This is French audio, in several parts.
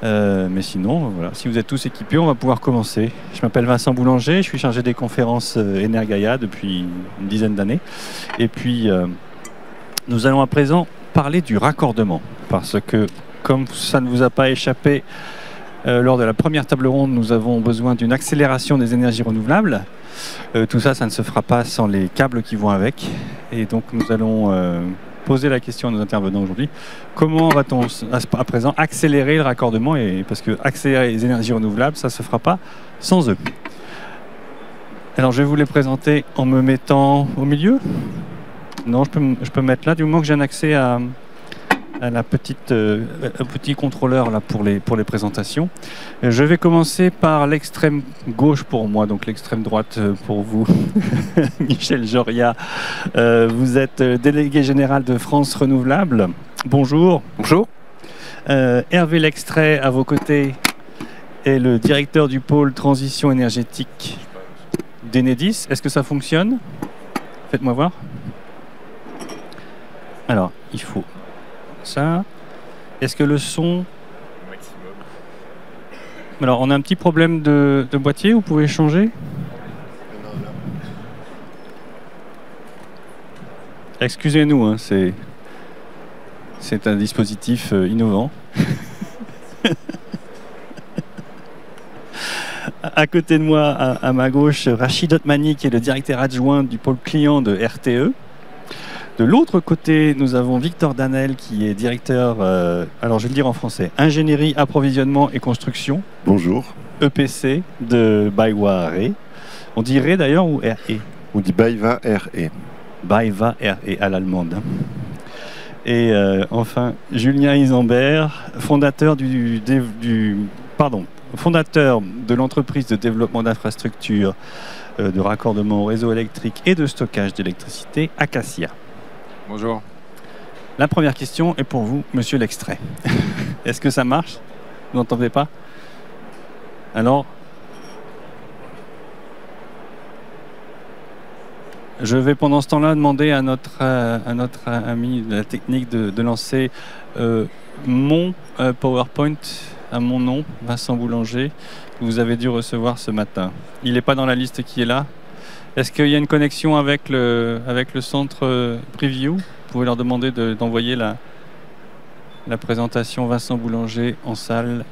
Mais sinon, voilà, si vous êtes tous équipés, on va pouvoir commencer. Je m'appelle Vincent Boulanger, je suis chargé des conférences Energaia depuis une dizaine d'années. Et puis, nous allons à présent parler du raccordement. Parce que, comme ça ne vous a pas échappé, lors de la première table ronde, nous avons besoin d'une accélération des énergies renouvelables. Tout ça, ça ne se fera pas sans les câbles qui vont avec. Et donc, nous allons poser la question à nos intervenants aujourd'hui. Comment va-t-on à présent accélérer le raccordement, parce que accélérer les énergies renouvelables, ça ne se fera pas sans eux. Alors je vais vous les présenter en me mettant au milieu. Non, je peux me mettre là, du moment que j'ai un accès à la petit contrôleur là pour les présentations. Je vais commencer par l'extrême gauche pour moi, donc l'extrême droite pour vous. Michel Joria, vous êtes délégué général de France Renouvelable. Bonjour. Bonjour. Hervé Lextrait, à vos côtés, est le directeur du pôle transition énergétique d'Enedis. Est-ce que ça fonctionne? Faites-moi voir. Alors, il faut ça. Est-ce que le son... Maximum. Alors, on a un petit problème de boîtier, vous pouvez changer? Excusez-nous, hein, c'est un dispositif innovant. À côté de moi, à ma gauche, Rachid Otmani, qui est le directeur adjoint du pôle client de RTE. De l'autre côté, nous avons Victor Danel, qui est directeur, alors je vais le dire en français, ingénierie, approvisionnement et construction. Bonjour. EPC de BayWa RE. On dit RE d'ailleurs ou RE? On dit BayWa RE. BayWa RE à l'allemande. Et enfin, Julien Isambert, fondateur fondateur de l'entreprise de développement d'infrastructures de raccordement au réseau électrique et de stockage d'électricité, Acacia. Bonjour. La première question est pour vous, monsieur Lextrait. Est-ce que ça marche? Vous n'entendez pas? Alors, je vais pendant ce temps-là demander à notre ami de la technique de lancer mon PowerPoint à mon nom, Vincent Boulanger, que vous avez dû recevoir ce matin. Il n'est pas dans la liste qui est là. Est-ce qu'il y a une connexion avec le centre Preview? Vous pouvez leur demander d'envoyer la présentation Vincent Boulanger en salle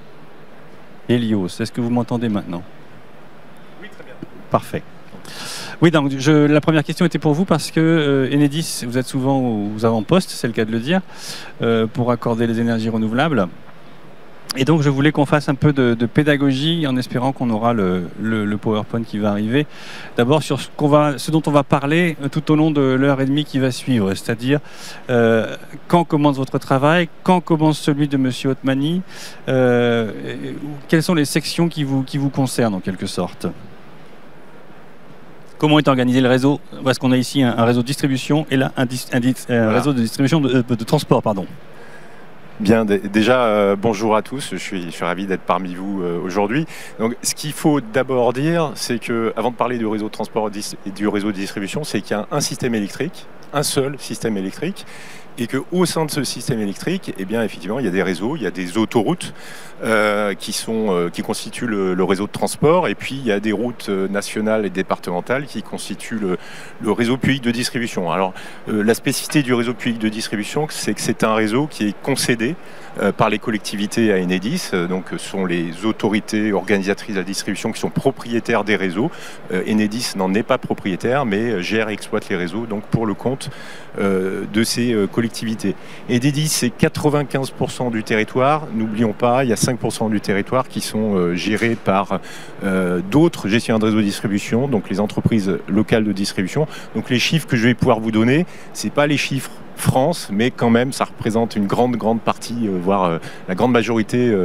Helios. Est-ce que vous m'entendez maintenant? Oui, très bien. Parfait. Oui, donc la première question était pour vous parce que Enedis, vous êtes souvent aux avant-postes, c'est le cas de le dire, pour accorder les énergies renouvelables. Et donc je voulais qu'on fasse un peu de pédagogie en espérant qu'on aura le PowerPoint qui va arriver. D'abord sur ce dont on va parler tout au long de l'heure et demie qui va suivre, c'est-à-dire quand commence votre travail, quand commence celui de Monsieur Otmani, quelles sont les sections qui vous concernent en quelque sorte. Comment est organisé le réseau? Parce qu'on a ici un réseau de distribution et là un réseau de distribution de transport, pardon. Bien, déjà, bonjour à tous, je suis ravi d'être parmi vous aujourd'hui. Donc, ce qu'il faut d'abord dire, c'est qu'avant de parler du réseau de transport et du réseau de distribution, c'est qu'il y a un système électrique, un seul système électrique, et qu'au sein de ce système électrique, eh bien, effectivement, il y a des réseaux, il y a des autoroutes qui constituent le réseau de transport, et puis il y a des routes nationales et départementales qui constituent le réseau public de distribution. Alors, la spécificité du réseau public de distribution, c'est que c'est un réseau qui est concédé par les collectivités à Enedis, donc ce sont les autorités organisatrices de la distribution qui sont propriétaires des réseaux. Enedis n'en est pas propriétaire, mais gère et exploite les réseaux, donc pour le compte de ces collectivités. Enedis, c'est 95% du territoire. N'oublions pas, il y a 5% du territoire qui sont gérés par d'autres gestionnaires de réseau de distribution, donc les entreprises locales de distribution. Donc les chiffres que je vais pouvoir vous donner, c'est pas les chiffres France, mais quand même, ça représente une grande partie, voire la grande majorité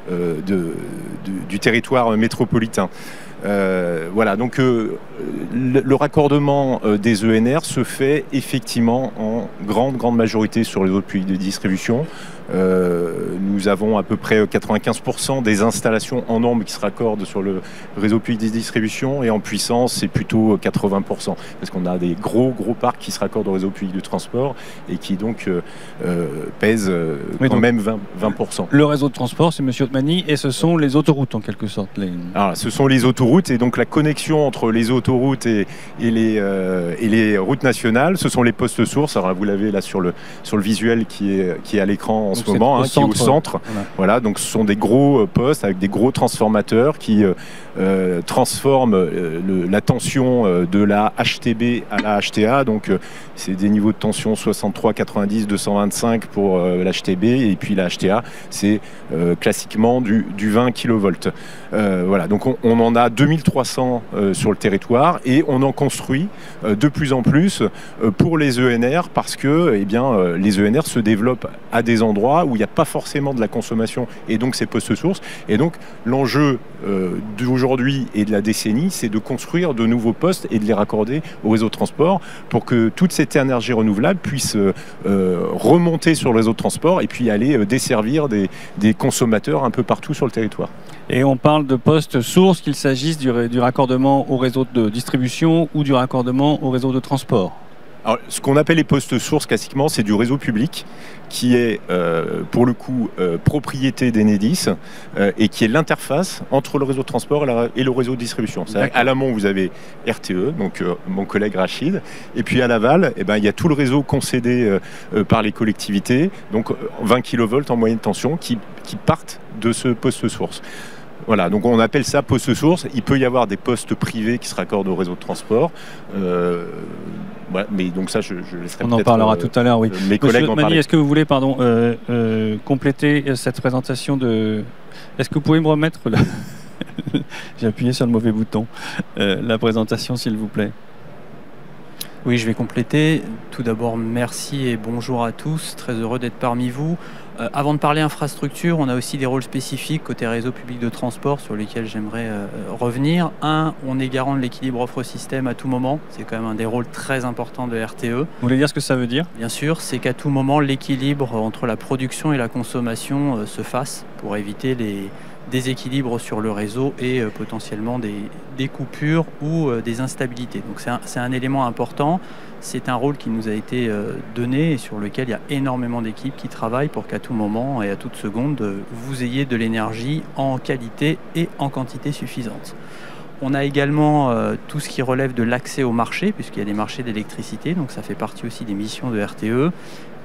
du territoire métropolitain. Voilà, donc le raccordement des ENR se fait effectivement en grande majorité sur les réseaux publics de distribution. Nous avons à peu près 95% des installations en nombre qui se raccordent sur le réseau public de distribution, et en puissance c'est plutôt 80%, parce qu'on a des gros parcs qui se raccordent au réseau public de transport et qui donc pèsent quand même 20%. Le réseau de transport, c'est monsieur Mani, et ce sont les autoroutes en quelque sorte. Alors, ce sont les autoroutes, et donc la connexion entre les autoroutes et les routes nationales, ce sont les postes sources. Alors vous l'avez là sur le visuel qui est à l'écran en donc ce moment, qui est au centre. Voilà, donc ce sont des gros postes avec des gros transformateurs qui transforment la tension de la HTB à la HTA. Donc c'est des niveaux de tension 63, 90, 225 pour l'HTB, et puis la HTA, c'est classiquement du 20 kV. Voilà, donc on en a 2300 sur le territoire, et on en construit de plus en plus pour les ENR, parce que les ENR se développent à des endroits où il n'y a pas forcément de la consommation, et donc ces postes sources. Et donc l'enjeu d'aujourd'hui et de la décennie, c'est de construire de nouveaux postes et de les raccorder au réseau de transport pour que toute cette énergie renouvelable puisse remonter sur le réseau de transport et puis aller desservir des consommateurs un peu partout sur le territoire. Et on parle de postes sources, qu'il s'agisse du raccordement au réseau de distribution ou du raccordement au réseau de transport. Alors, ce qu'on appelle les postes sources, classiquement, c'est du réseau public qui est, pour le coup, propriété d'Enedis et qui est l'interface entre le réseau de transport et le réseau de distribution. À l'amont, vous avez RTE, donc mon collègue Rachid, et puis à l'aval, il y a tout le réseau concédé par les collectivités, donc 20 kV en moyenne tension, qui partent de ce poste source. Voilà, donc on appelle ça poste source. Il peut y avoir des postes privés qui se raccordent au réseau de transport. Voilà, mais donc ça, je laisserai peut-être... On en parlera tout à l'heure, oui. Mes collègues en parler. Est-ce que vous voulez, compléter cette présentation de... Est-ce que vous pouvez me remettre J'ai appuyé sur le mauvais bouton. La présentation, s'il vous plaît. Oui, je vais compléter. Tout d'abord, merci et bonjour à tous. Très heureux d'être parmi vous. Avant de parler infrastructure, on a aussi des rôles spécifiques côté réseau public de transport sur lesquels j'aimerais revenir. Un, on est garant de l'équilibre offre-système à tout moment. C'est quand même un des rôles très importants de RTE. Vous voulez dire ce que ça veut dire ? Bien sûr, c'est qu'à tout moment, l'équilibre entre la production et la consommation se fasse pour éviter les déséquilibres sur le réseau et potentiellement des coupures ou des instabilités. Donc c'est un élément important. C'est un rôle qui nous a été donné et sur lequel il y a énormément d'équipes qui travaillent pour qu'à tout moment et à toute seconde, vous ayez de l'énergie en qualité et en quantité suffisante. On a également tout ce qui relève de l'accès au marché, puisqu'il y a des marchés d'électricité, donc ça fait partie aussi des missions de RTE,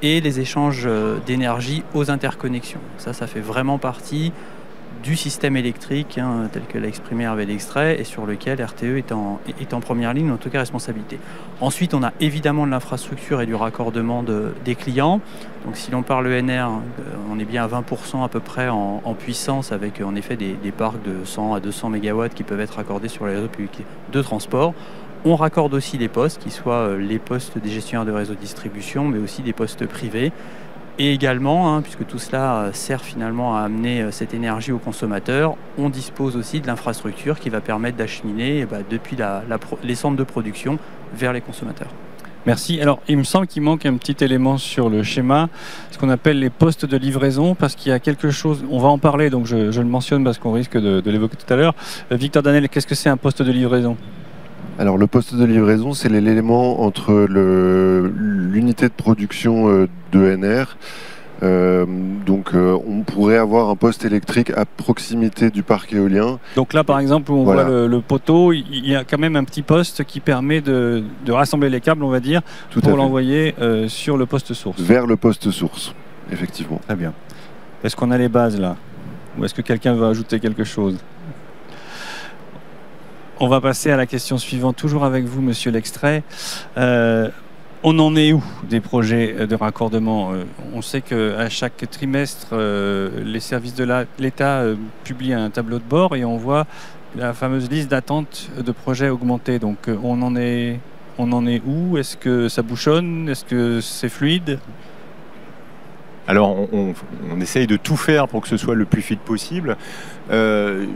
et les échanges d'énergie aux interconnexions. Ça fait vraiment partie du système électrique, tel que l'a exprimé Hervé Dextrait, et sur lequel RTE est en première ligne, en tout cas responsabilité. Ensuite, on a évidemment de l'infrastructure et du raccordement des clients. Donc si l'on parle ENR, on est bien à 20% à peu près en puissance, avec en effet des parcs de 100 à 200 MW qui peuvent être raccordés sur les réseaux publics de transport. On raccorde aussi les postes, qui soient les postes des gestionnaires de réseaux de distribution, mais aussi des postes privés. Et également, puisque tout cela sert finalement à amener cette énergie aux consommateurs, on dispose aussi de l'infrastructure qui va permettre d'acheminer depuis les centres de production vers les consommateurs. Merci. Alors, il me semble qu'il manque un petit élément sur le schéma, ce qu'on appelle les postes de livraison, parce qu'il y a quelque chose, on va en parler, donc je le mentionne parce qu'on risque de l'évoquer tout à l'heure. Victor Danel, qu'est-ce que c'est un poste de livraison ? Alors le poste de livraison, c'est l'élément entre l'unité de production d'ENR. Donc on pourrait avoir un poste électrique à proximité du parc éolien. Donc là par exemple où on voit le poteau, il y a quand même un petit poste qui permet de rassembler les câbles, on va dire, pour l'envoyer sur le poste source. Vers le poste source, effectivement. Très bien. Est-ce qu'on a les bases là ? Ou est-ce que quelqu'un veut ajouter quelque chose ? On va passer à la question suivante, toujours avec vous, Monsieur Dextrait. On en est où des projets de raccordement ? On sait qu'à chaque trimestre, les services de l'État publient un tableau de bord et on voit la fameuse liste d'attente de projets augmenter. Donc on en est où ? Est-ce que ça bouchonne ? Est-ce que c'est fluide ? Alors, on essaye de tout faire pour que ce soit le plus fluide possible. Je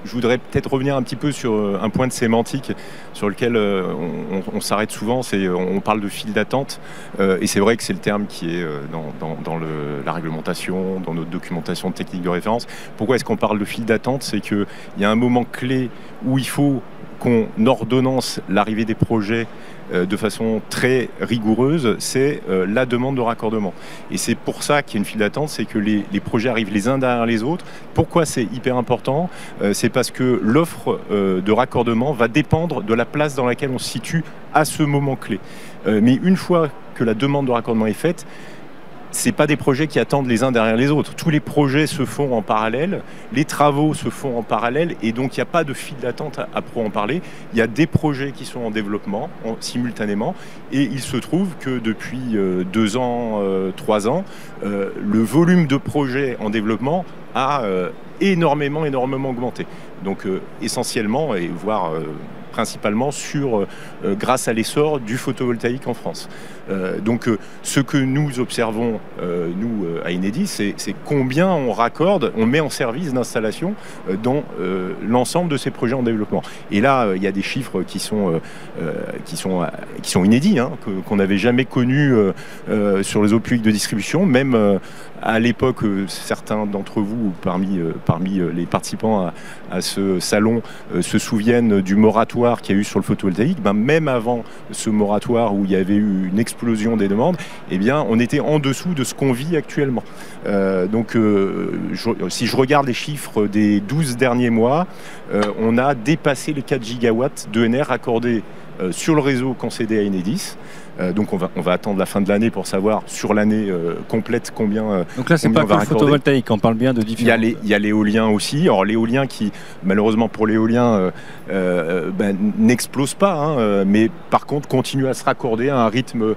voudrais peut-être revenir un petit peu sur un point de sémantique sur lequel on s'arrête souvent. On parle de file d'attente. Et c'est vrai que c'est le terme qui est dans la réglementation, dans notre documentation technique de référence. Pourquoi est-ce qu'on parle de file d'attente ? C'est qu'il y a un moment clé où il faut qu'on ordonnance l'arrivée des projets de façon très rigoureuse, c'est la demande de raccordement. Et c'est pour ça qu'il y a une file d'attente, c'est que les projets arrivent les uns derrière les autres. Pourquoi c'est hyper important? C'est parce que l'offre de raccordement va dépendre de la place dans laquelle on se situe à ce moment clé. Mais une fois que la demande de raccordement est faite, ce pas des projets qui attendent les uns derrière les autres. Tous les projets se font en parallèle, les travaux se font en parallèle, et donc il n'y a pas de file d'attente à en parler. Il y a des projets qui sont en développement simultanément, et il se trouve que depuis 2 ans, 3 ans, le volume de projets en développement a énormément augmenté. Donc essentiellement, et voire principalement grâce à l'essor du photovoltaïque en France. Donc ce que nous observons, nous, à Enedis, c'est combien on raccorde, on met en service d'installation dans l'ensemble de ces projets en développement. Et là, il y a des chiffres qui sont inédits, hein, qu'on n'avait jamais connus sur les réseaux publics de distribution, même à l'époque, certains d'entre vous, parmi les participants à ce salon, se souviennent du moratoire qu'il y a eu sur le photovoltaïque. Même avant ce moratoire où il y avait eu une explosion des demandes, eh bien, on était en dessous de ce qu'on vit actuellement. Si je regarde les chiffres des 12 derniers mois, on a dépassé les 4 gigawatts d'ENR raccordés sur le réseau concédé à Enedis. Donc on va attendre la fin de l'année pour savoir sur l'année complète combien. Donc là c'est pas que le photovoltaïque, on parle bien de différents. Il y a l'éolien aussi. Alors l'éolien qui malheureusement pour l'éolien n'explose pas, hein, mais par contre continue à se raccorder à un rythme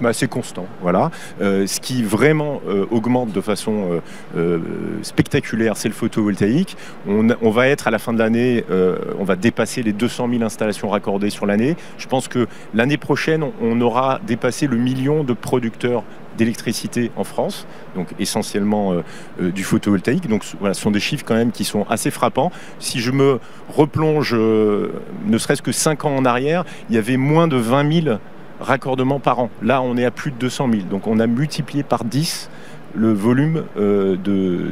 assez constant. Voilà. Ce qui vraiment augmente de façon spectaculaire, c'est le photovoltaïque. On va être à la fin de l'année, on va dépasser les 200 000 installations raccordées sur l'année. Je pense que l'année prochaine on aura dépassé le million de producteurs d'électricité en France, donc essentiellement du photovoltaïque. Donc voilà, ce sont des chiffres quand même qui sont assez frappants. Si je me replonge ne serait-ce que 5 ans en arrière, il y avait moins de 20 000 raccordements par an. Là, on est à plus de 200 000. Donc on a multiplié par 10 le volume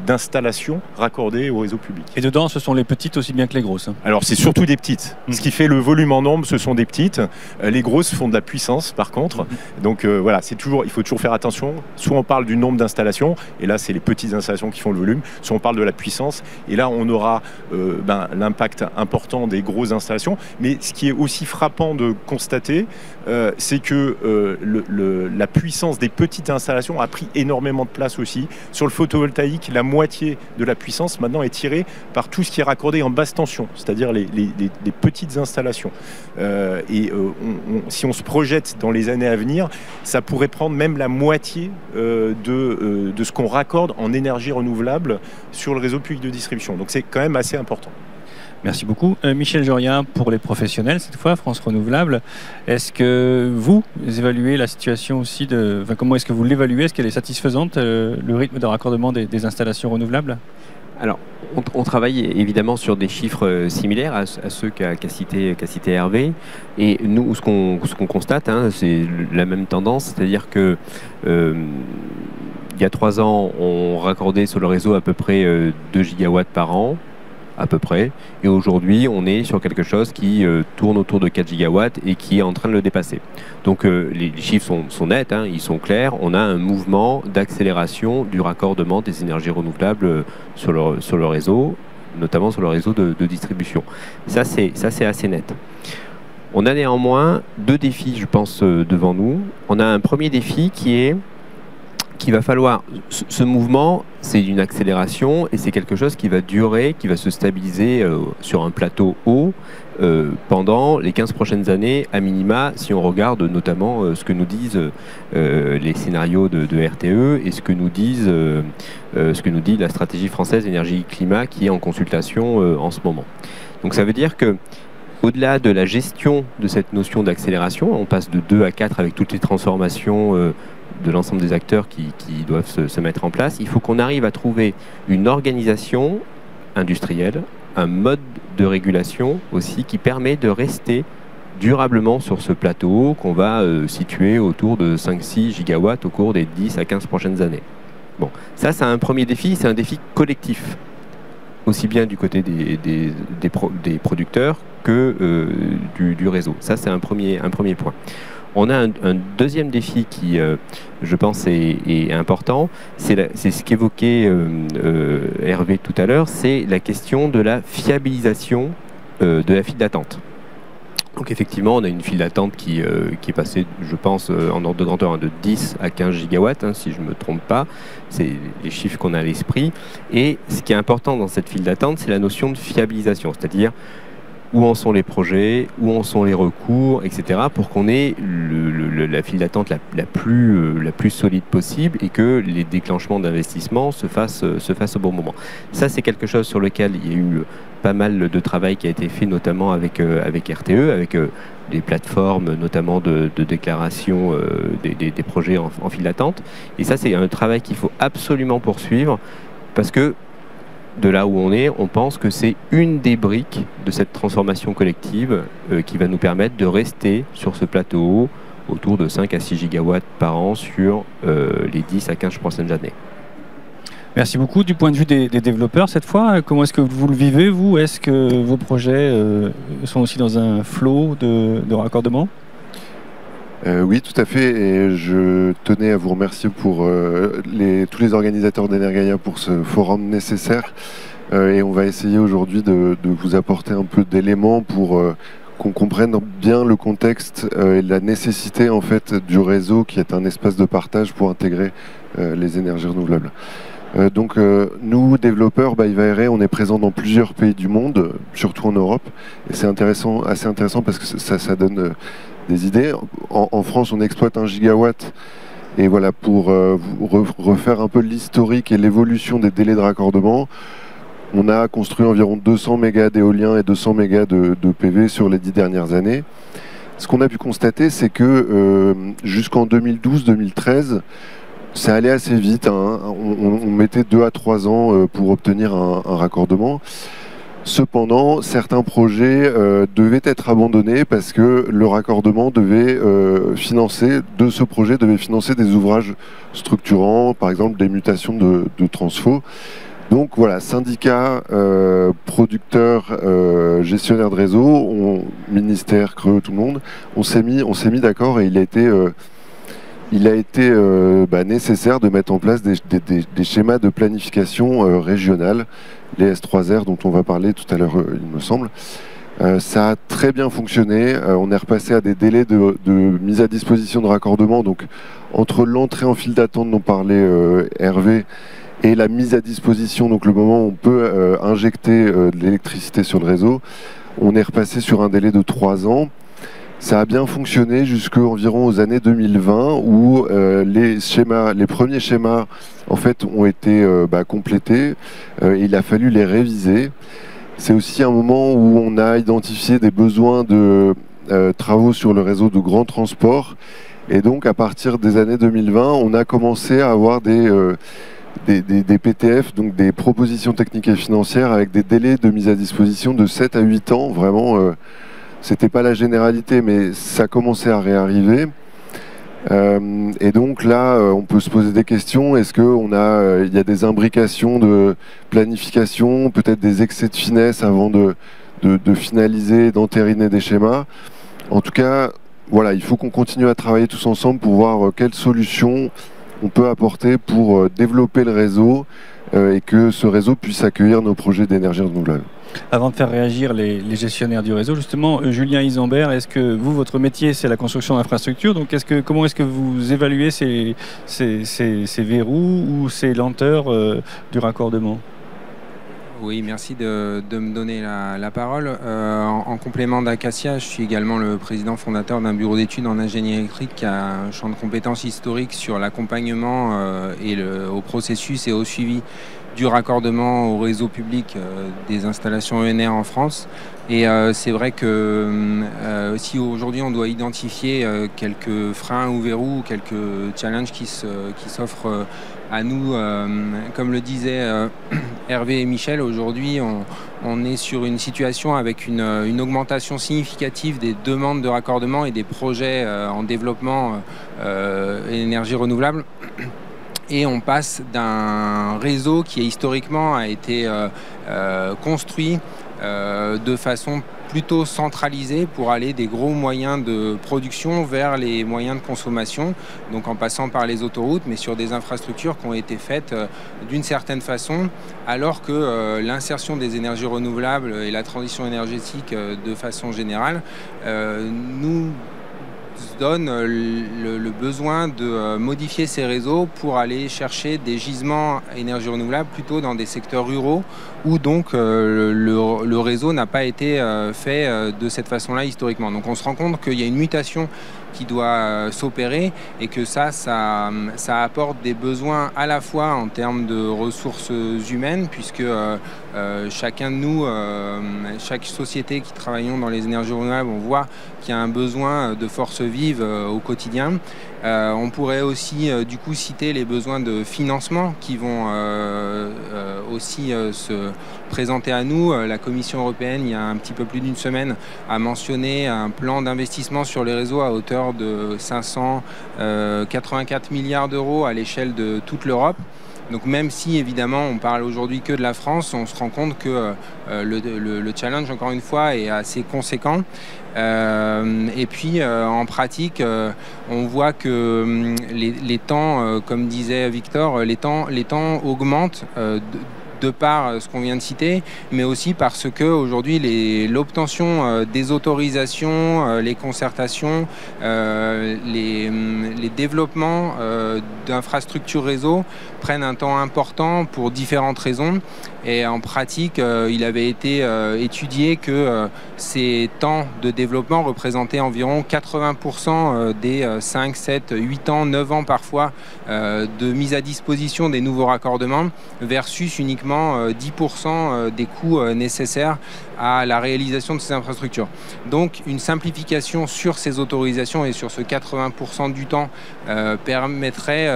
d'installations raccordées au réseau public. Et dedans, ce sont les petites aussi bien que les grosses, hein. Alors, c'est surtout des petites. Ce qui fait le volume en nombre, ce sont des petites. Les grosses font de la puissance, par contre. Donc, voilà, il faut toujours faire attention. Soit on parle du nombre d'installations, et là, c'est les petites installations qui font le volume. Soit on parle de la puissance, et là, on aura l'impact important des grosses installations. Mais ce qui est aussi frappant de constater, c'est que la puissance des petites installations a pris énormément de place aussi. Sur le photovoltaïque, la moitié de la puissance maintenant est tirée par tout ce qui est raccordé en basse tension, c'est-à-dire les petites installations. Si on se projette dans les années à venir, ça pourrait prendre même la moitié de ce qu'on raccorde en énergie renouvelable sur le réseau public de distribution. Donc c'est quand même assez important. Merci beaucoup. Michel Jorien, pour les professionnels, cette fois, France Renouvelable, est-ce que vous évaluez la situation aussi comment est-ce que vous l'évaluez? Est-ce qu'elle est satisfaisante, le rythme de raccordement des installations renouvelables? Alors, on travaille évidemment sur des chiffres similaires à ceux qu'a cité Hervé. Et nous, ce qu'on constate, hein, c'est la même tendance, c'est-à-dire que il y a 3 ans, on raccordait sur le réseau à peu près 2 gigawatts par an, à peu près. Et aujourd'hui, on est sur quelque chose qui tourne autour de 4 gigawatts et qui est en train de le dépasser. Donc les chiffres sont nets, hein, ils sont clairs. On a un mouvement d'accélération du raccordement des énergies renouvelables sur le réseau, notamment sur le réseau de distribution. Ça, c'est assez net. On a néanmoins 2 défis, je pense, devant nous. On a un premier défi qu'il va falloir, ce mouvement, c'est une accélération et c'est quelque chose qui va durer, qui va se stabiliser sur un plateau haut pendant les 15 prochaines années à minima, si on regarde notamment ce que nous disent les scénarios de RTE et ce que nous dit la stratégie française énergie-climat qui est en consultation en ce moment. Donc ça veut dire que au-delà de la gestion de cette notion d'accélération, on passe de 2 à 4 avec toutes les transformations de l'ensemble des acteurs qui doivent se mettre en place. Il faut qu'on arrive à trouver une organisation industrielle, un mode de régulation aussi qui permet de rester durablement sur ce plateau qu'on va situer autour de 5-6 gigawatts au cours des 10 à 15 prochaines années. Bon, ça c'est un premier défi, c'est un défi collectif aussi bien du côté des producteurs que du réseau. Ça, c'est un premier point. On a un deuxième défi qui, je pense, est important. C'est ce qu'évoquait Hervé tout à l'heure, c'est la question de la fiabilisation de la file d'attente. Donc effectivement, on a une file d'attente qui est passée, je pense, en ordre de grandeur de 10 à 15 gigawatts, si je ne me trompe pas. C'est les chiffres qu'on a à l'esprit. Et ce qui est important dans cette file d'attente, c'est la notion de fiabilisation, c'est-à-dire où en sont les projets, où en sont les recours, etc., pour qu'on ait la file d'attente la plus solide possible et que les déclenchements d'investissement se fassent au bon moment. Ça, c'est quelque chose sur lequel il y a eu pas mal de travail qui a été fait, notamment avec RTE, avec des plateformes, notamment de déclaration des projets en file d'attente. Et ça, c'est un travail qu'il faut absolument poursuivre, parce que de là où on est, on pense que c'est une des briques de cette transformation collective qui va nous permettre de rester sur ce plateau autour de 5 à 6 gigawatts par an sur les 10 à 15 prochaines années. Merci beaucoup. Du point de vue des développeurs, cette fois, comment est-ce que vous le vivez, vous? Est-ce que vos projets sont aussi dans un flot de raccordement? Oui, tout à fait. Et je tenais à vous remercier pour tous les organisateurs d'Energaia pour ce forum nécessaire. Et on va essayer aujourd'hui de vous apporter un peu d'éléments pour qu'on comprenne bien le contexte et la nécessité en fait du réseau qui est un espace de partage pour intégrer les énergies renouvelables. Donc nous, développeurs BayWa r.e., on est présents dans plusieurs pays du monde, surtout en Europe. Et c'est assez intéressant parce que ça donne des idées. En France, on exploite 1 gigawatt. Et voilà, pour refaire un peu l'historique et l'évolution des délais de raccordement, on a construit environ 200 mégas d'éolien et 200 mégas de PV sur les 10 dernières années. Ce qu'on a pu constater, c'est que jusqu'en 2012-2013, ça allait assez vite. On mettait 2 à 3 ans pour obtenir un raccordement. Cependant, certains projets devaient être abandonnés parce que le raccordement devait financer des ouvrages structurants, par exemple des mutations de transfo. Donc voilà, syndicats, producteurs, gestionnaires de réseau, ministère, Creux, tout le monde, on s'est mis d'accord et il a été nécessaire de mettre en place des schémas de planification régionale, les S3R dont on va parler tout à l'heure, il me semble. Ça a très bien fonctionné. On est repassé à des délais de mise à disposition de raccordement. Donc entre l'entrée en file d'attente dont parlait Hervé et la mise à disposition, donc le moment où on peut injecter de l'électricité sur le réseau, on est repassé sur un délai de 3 ans. Ça a bien fonctionné jusqu'environ aux années 2020 où les premiers schémas en fait ont été complétés et il a fallu les réviser. C'est aussi un moment où on a identifié des besoins de travaux sur le réseau de grands transports et donc à partir des années 2020 on a commencé à avoir des PTF, donc des propositions techniques et financières avec des délais de mise à disposition de 7 à 8 ans, vraiment. C'était pas la généralité, mais ça commençait à réarriver. Et donc là, on peut se poser des questions. Est-ce qu'il y a des imbrications de planification, peut-être des excès de finesse avant de finaliser, d'entériner des schémas? En tout cas, voilà, il faut qu'on continue à travailler tous ensemble pour voir quelles solutions on peut apporter pour développer le réseau et que ce réseau puisse accueillir nos projets d'énergie renouvelable. Avant de faire réagir les gestionnaires du réseau, justement, Julien Isambert, est-ce que vous, votre métier, c'est la construction d'infrastructures, donc comment est-ce que vous évaluez ces verrous ou ces lenteurs du raccordement? Oui, merci de me donner la parole. En complément d'Acacia, je suis également le président fondateur d'un bureau d'études en ingénierie électrique qui a un champ de compétences historique sur l'accompagnement au processus et au suivi du raccordement au réseau public des installations ENR en France. Et c'est vrai que si aujourd'hui on doit identifier quelques freins ou verrous, quelques challenges qui s'offrent à nous, comme le disaient Hervé et Michel, aujourd'hui on est sur une situation avec une augmentation significative des demandes de raccordement et des projets en développement énergie renouvelable. Et on passe d'un réseau qui historiquement a été construit de façon plutôt centralisée pour aller des gros moyens de production vers les moyens de consommation, donc en passant par les autoroutes, mais sur des infrastructures qui ont été faites d'une certaine façon, alors que l'insertion des énergies renouvelables et la transition énergétique de façon générale nous donne le besoin de modifier ces réseaux pour aller chercher des gisements énergie renouvelable plutôt dans des secteurs ruraux où donc le réseau n'a pas été fait de cette façon-là historiquement. Donc on se rend compte qu'il y a une mutation qui doit s'opérer et que ça apporte des besoins à la fois en termes de ressources humaines, puisque chacun de nous, chaque société qui travaillons dans les énergies renouvelables, on voit qu'il y a un besoin de force vive au quotidien. On pourrait aussi du coup citer les besoins de financement qui vont aussi se présenter à nous. La Commission européenne, il y a un petit peu plus d'une semaine, a mentionné un plan d'investissement sur les réseaux à hauteur de 584 milliards d'euros à l'échelle de toute l'Europe. Donc même si évidemment on parle aujourd'hui que de la France, on se rend compte que le challenge, encore une fois, est assez conséquent. Et puis en pratique, on voit que les temps, comme disait Victor, les temps augmentent de par ce qu'on vient de citer, mais aussi parce que aujourd'hui l'obtention des autorisations, les concertations, les développements d'infrastructures réseau prennent un temps important pour différentes raisons. Et en pratique, il avait été étudié que ces temps de développement représentaient environ 80% des 5, 7, 8 ans, 9 ans parfois de mise à disposition des nouveaux raccordements versus uniquement 10% des coûts nécessaires à la réalisation de ces infrastructures. Donc une simplification sur ces autorisations et sur ce 80% du temps permettrait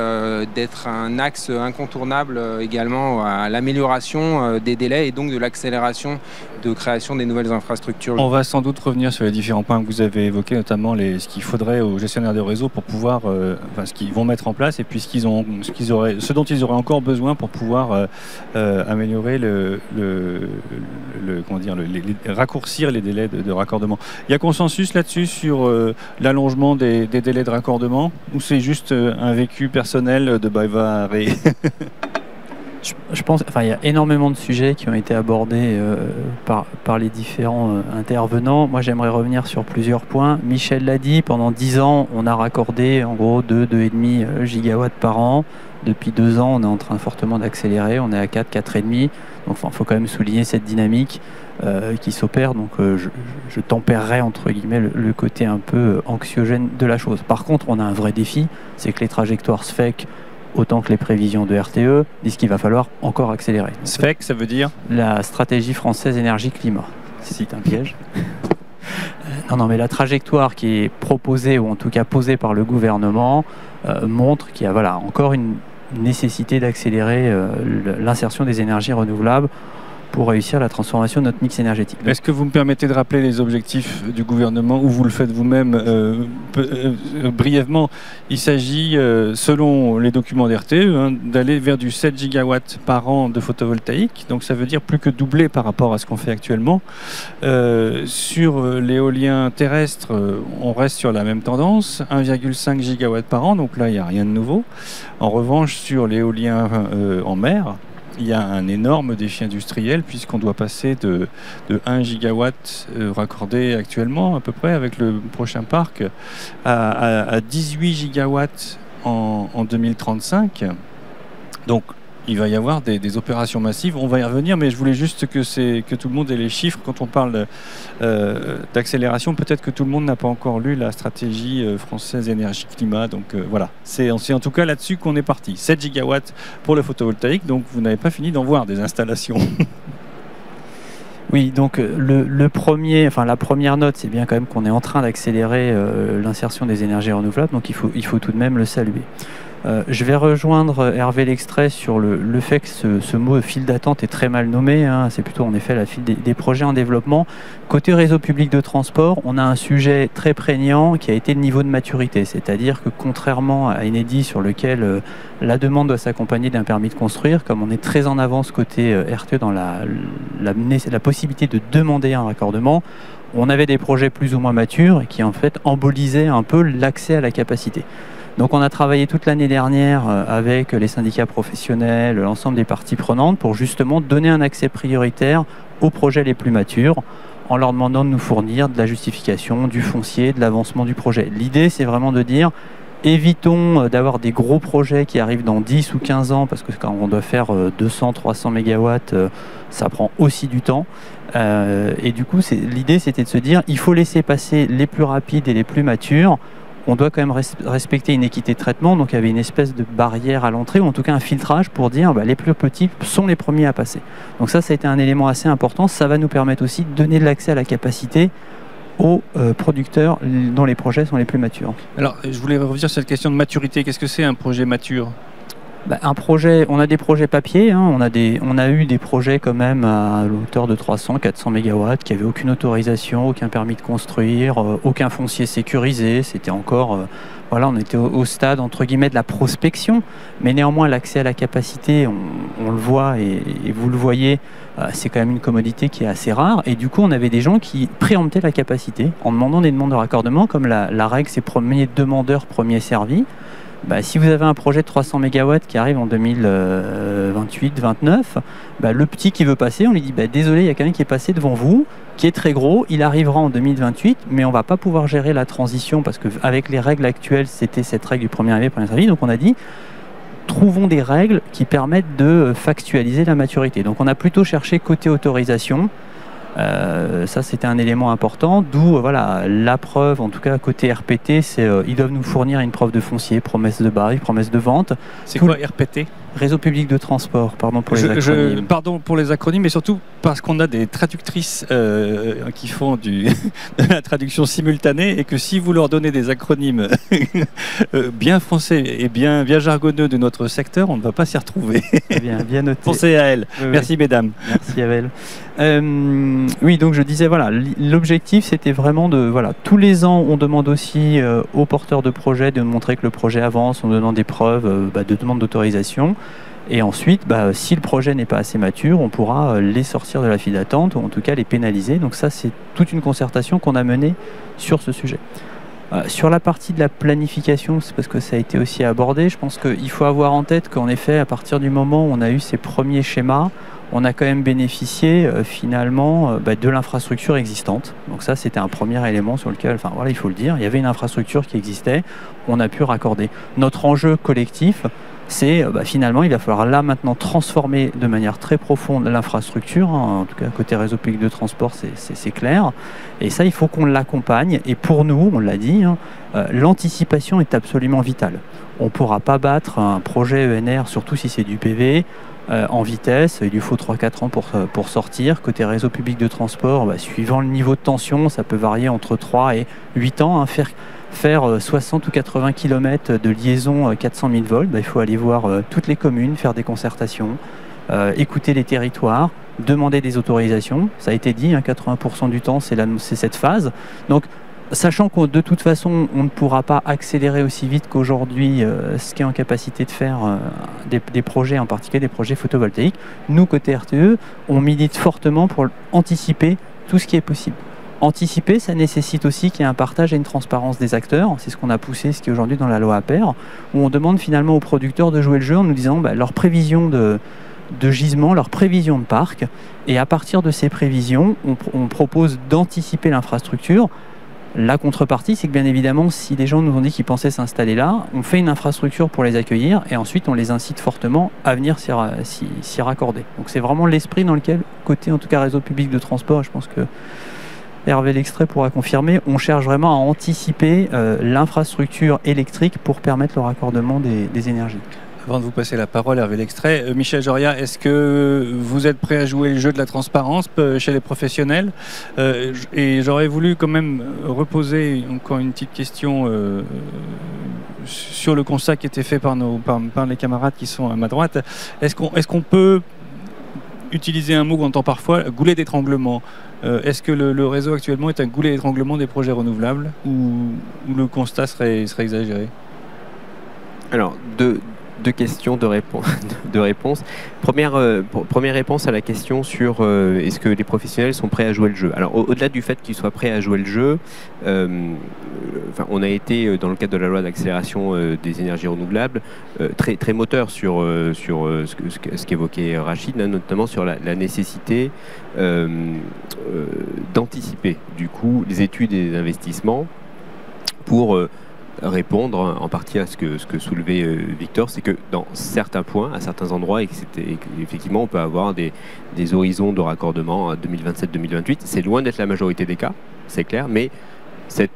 d'être un axe incontournable également à l'amélioration des délais et donc de l'accélération de création des nouvelles infrastructures. On va sans doute revenir sur les différents points que vous avez évoqués, notamment ce qu'il faudrait aux gestionnaires de réseau pour pouvoir, ce qu'ils vont mettre en place et puis ce dont ils auraient encore besoin pour pouvoir améliorer raccourcir les délais de raccordement. Il y a consensus là-dessus sur l'allongement des délais de raccordement ou c'est juste un vécu personnel de bavaré? Je pense qu'il y a énormément de sujets qui ont été abordés par les différents intervenants. Moi, j'aimerais revenir sur plusieurs points. Michel l'a dit, pendant 10 ans, on a raccordé en gros 2,5 gigawatts par an. Depuis 2 ans, on est en train fortement d'accélérer. On est à 4,5. Donc, il faut quand même souligner cette dynamique qui s'opère. Donc, je tempérerai, entre guillemets, le côté un peu anxiogène de la chose. Par contre, on a un vrai défi, c'est que les trajectoires SFEC, autant que les prévisions de RTE, disent qu'il va falloir encore accélérer. Donc, SFEC, ça veut dire la stratégie française énergie-climat. C'est un piège. Non, mais la trajectoire qui est proposée, ou en tout cas posée par le gouvernement, montre qu'il y a encore une nécessité d'accélérer l'insertion des énergies renouvelables pour réussir la transformation de notre mix énergétique. Est-ce que vous me permettez de rappeler les objectifs du gouvernement ou vous le faites vous-même brièvement? Il s'agit, selon les documents d'RTE, d'aller vers du 7 gigawatts par an de photovoltaïque. Donc ça veut dire plus que doubler par rapport à ce qu'on fait actuellement. Sur l'éolien terrestre, on reste sur la même tendance, 1,5 gigawatts par an. Donc là, il n'y a rien de nouveau. En revanche, sur l'éolien en mer, il y a un énorme défi industriel puisqu'on doit passer de 1 gigawatt raccordé actuellement à peu près avec le prochain parc à 18 gigawatts en 2035. Donc il va y avoir des opérations massives. On va y revenir, mais je voulais juste que tout le monde ait les chiffres. Quand on parle d'accélération, peut-être que tout le monde n'a pas encore lu la stratégie française énergie-climat. Donc voilà, c'est en tout cas là-dessus qu'on est parti. 7 gigawatts pour le photovoltaïque, donc vous n'avez pas fini d'en voir des installations. Oui, donc la première note, c'est bien quand même qu'on est en train d'accélérer l'insertion des énergies renouvelables, donc il faut tout de même le saluer. Je vais rejoindre Hervé L'extrait sur le fait que ce mot file d'attente est très mal nommé, hein. C'est plutôt en effet la file des projets en développement. Côté réseau public de transport, on a un sujet très prégnant qui a été le niveau de maturité. C'est-à-dire que contrairement à Enedis sur lequel la demande doit s'accompagner d'un permis de construire, comme on est très en avance côté RTE dans la possibilité de demander un raccordement, on avait des projets plus ou moins matures et qui en fait embolisaient un peu l'accès à la capacité. Donc on a travaillé toute l'année dernière avec les syndicats professionnels, l'ensemble des parties prenantes pour justement donner un accès prioritaire aux projets les plus matures en leur demandant de nous fournir de la justification, du foncier, de l'avancement du projet. L'idée c'est vraiment de dire évitons d'avoir des gros projets qui arrivent dans 10 ou 15 ans parce que quand on doit faire 200, 300 mégawatts, ça prend aussi du temps. Et du coup l'idée c'était de se dire il faut laisser passer les plus rapides et les plus matures. On doit quand même respecter une équité de traitement, donc il y avait une espèce de barrière à l'entrée, ou en tout cas un filtrage pour dire les plus petits sont les premiers à passer. Donc ça a été un élément assez important, ça va nous permettre aussi de donner de l'accès à la capacité aux producteurs dont les projets sont les plus matures. Alors je voulais revenir sur cette question de maturité, qu'est-ce que c'est un projet mature ? Un projet, on a des projets papier, hein, on a eu des projets quand même à l'auteur de 300, 400 mégawatts qui n'avaient aucune autorisation, aucun permis de construire, aucun foncier sécurisé. C'était encore, voilà, on était au stade entre guillemets de la prospection, mais néanmoins l'accès à la capacité, on le voit et vous le voyez, c'est quand même une commodité qui est assez rare. Et du coup, on avait des gens qui préemptaient la capacité en demandant des demandes de raccordement, comme la règle c'est premier demandeur, premier servi. Si vous avez un projet de 300 MW qui arrive en 2028-29, le petit qui veut passer, on lui dit désolé, il y a quelqu'un qui est passé devant vous, qui est très gros, il arrivera en 2028, mais on ne va pas pouvoir gérer la transition parce qu'avec les règles actuelles, c'était cette règle du premier arrivé, premier servi. Donc on a dit, trouvons des règles qui permettent de factualiser la maturité. Donc on a plutôt cherché côté autorisation. Ça c'était un élément important, d'où la preuve, en tout cas côté RPT, c'est ils doivent nous fournir une preuve de foncier, promesse de bail, promesse de vente. C'est quoi RPT ? Réseau public de transport, pardon pour les acronymes. Pardon pour les acronymes, mais surtout parce qu'on a des traductrices qui font de la traduction simultanée et que si vous leur donnez des acronymes bien français et bien jargonneux de notre secteur, on ne va pas s'y retrouver. Bien noté. Pensez à elle. Oui, merci mesdames. Merci Abel. Oui, donc je disais, l'objectif c'était vraiment de, tous les ans on demande aussi aux porteurs de projets de montrer que le projet avance, on demande des preuves de demande d'autorisation. Et ensuite, si le projet n'est pas assez mature, on pourra les sortir de la file d'attente ou en tout cas les pénaliser. Donc ça, c'est toute une concertation qu'on a menée sur ce sujet. Sur la partie de la planification, c'est parce que ça a été aussi abordé, je pense qu'il faut avoir en tête qu'en effet, à partir du moment où on a eu ces premiers schémas, on a quand même bénéficié finalement de l'infrastructure existante. Donc ça, c'était un premier élément sur lequel, il faut le dire, il y avait une infrastructure qui existait, on a pu raccorder. Notre enjeu collectif, c'est finalement, il va falloir là maintenant transformer de manière très profonde l'infrastructure, hein, en tout cas côté réseau public de transport, c'est clair. Et ça, il faut qu'on l'accompagne. Et pour nous, on l'a dit, l'anticipation est absolument vitale. On ne pourra pas battre un projet ENR, surtout si c'est du PV, en vitesse. Il lui faut 3-4 ans pour sortir. Côté réseau public de transport, suivant le niveau de tension, ça peut varier entre 3 et 8 ans. Hein, faire 60 ou 80 km de liaison 400 000 volts, il faut aller voir toutes les communes, faire des concertations, écouter les territoires, demander des autorisations. Ça a été dit, 80% du temps, c'est cette phase. Donc, sachant que de toute façon, on ne pourra pas accélérer aussi vite qu'aujourd'hui ce qui est en capacité de faire des projets, en particulier des projets photovoltaïques, nous, côté RTE, on milite fortement pour anticiper tout ce qui est possible. Anticiper, ça nécessite aussi qu'il y ait un partage et une transparence des acteurs. C'est ce qu'on a poussé, ce qui est aujourd'hui dans la loi APER, où on demande finalement aux producteurs de jouer le jeu en nous disant leurs prévisions de gisement, leurs prévisions de parc. Et à partir de ces prévisions, on propose d'anticiper l'infrastructure. La contrepartie, c'est que bien évidemment, si les gens nous ont dit qu'ils pensaient s'installer là, on fait une infrastructure pour les accueillir et ensuite on les incite fortement à venir s'y raccorder. Donc c'est vraiment l'esprit dans lequel, côté en tout cas réseau public de transport, je pense que Hervé L'extrait pourra confirmer, on cherche vraiment à anticiper l'infrastructure électrique pour permettre le raccordement des énergies. Avant de vous passer la parole, Hervé L'extrait, Michel Joria, est-ce que vous êtes prêt à jouer le jeu de la transparence chez les professionnels ? Et j'aurais voulu quand même reposer encore une petite question sur le constat qui était fait par les camarades qui sont à ma droite, est-ce qu'on peut utiliser un mot qu'on entend parfois, goulet d'étranglement? Est-ce que le réseau actuellement est un goulet d'étranglement des projets renouvelables ou le constat serait exagéré? Alors, deux questions, deux réponses. Première réponse à la question sur est-ce que les professionnels sont prêts à jouer le jeu. Alors, au-delà du fait qu'ils soient prêts à jouer le jeu, on a été, dans le cadre de la loi d'accélération des énergies renouvelables, très moteur sur ce qu'évoquait Rachid, hein, notamment sur la nécessité d'anticiper, du coup, les études et les investissements pour répondre en partie à ce que soulevait Victor, c'est que dans certains points, à certains endroits, effectivement on peut avoir des horizons de raccordement à 2027-2028. C'est loin d'être la majorité des cas, c'est clair, mais cet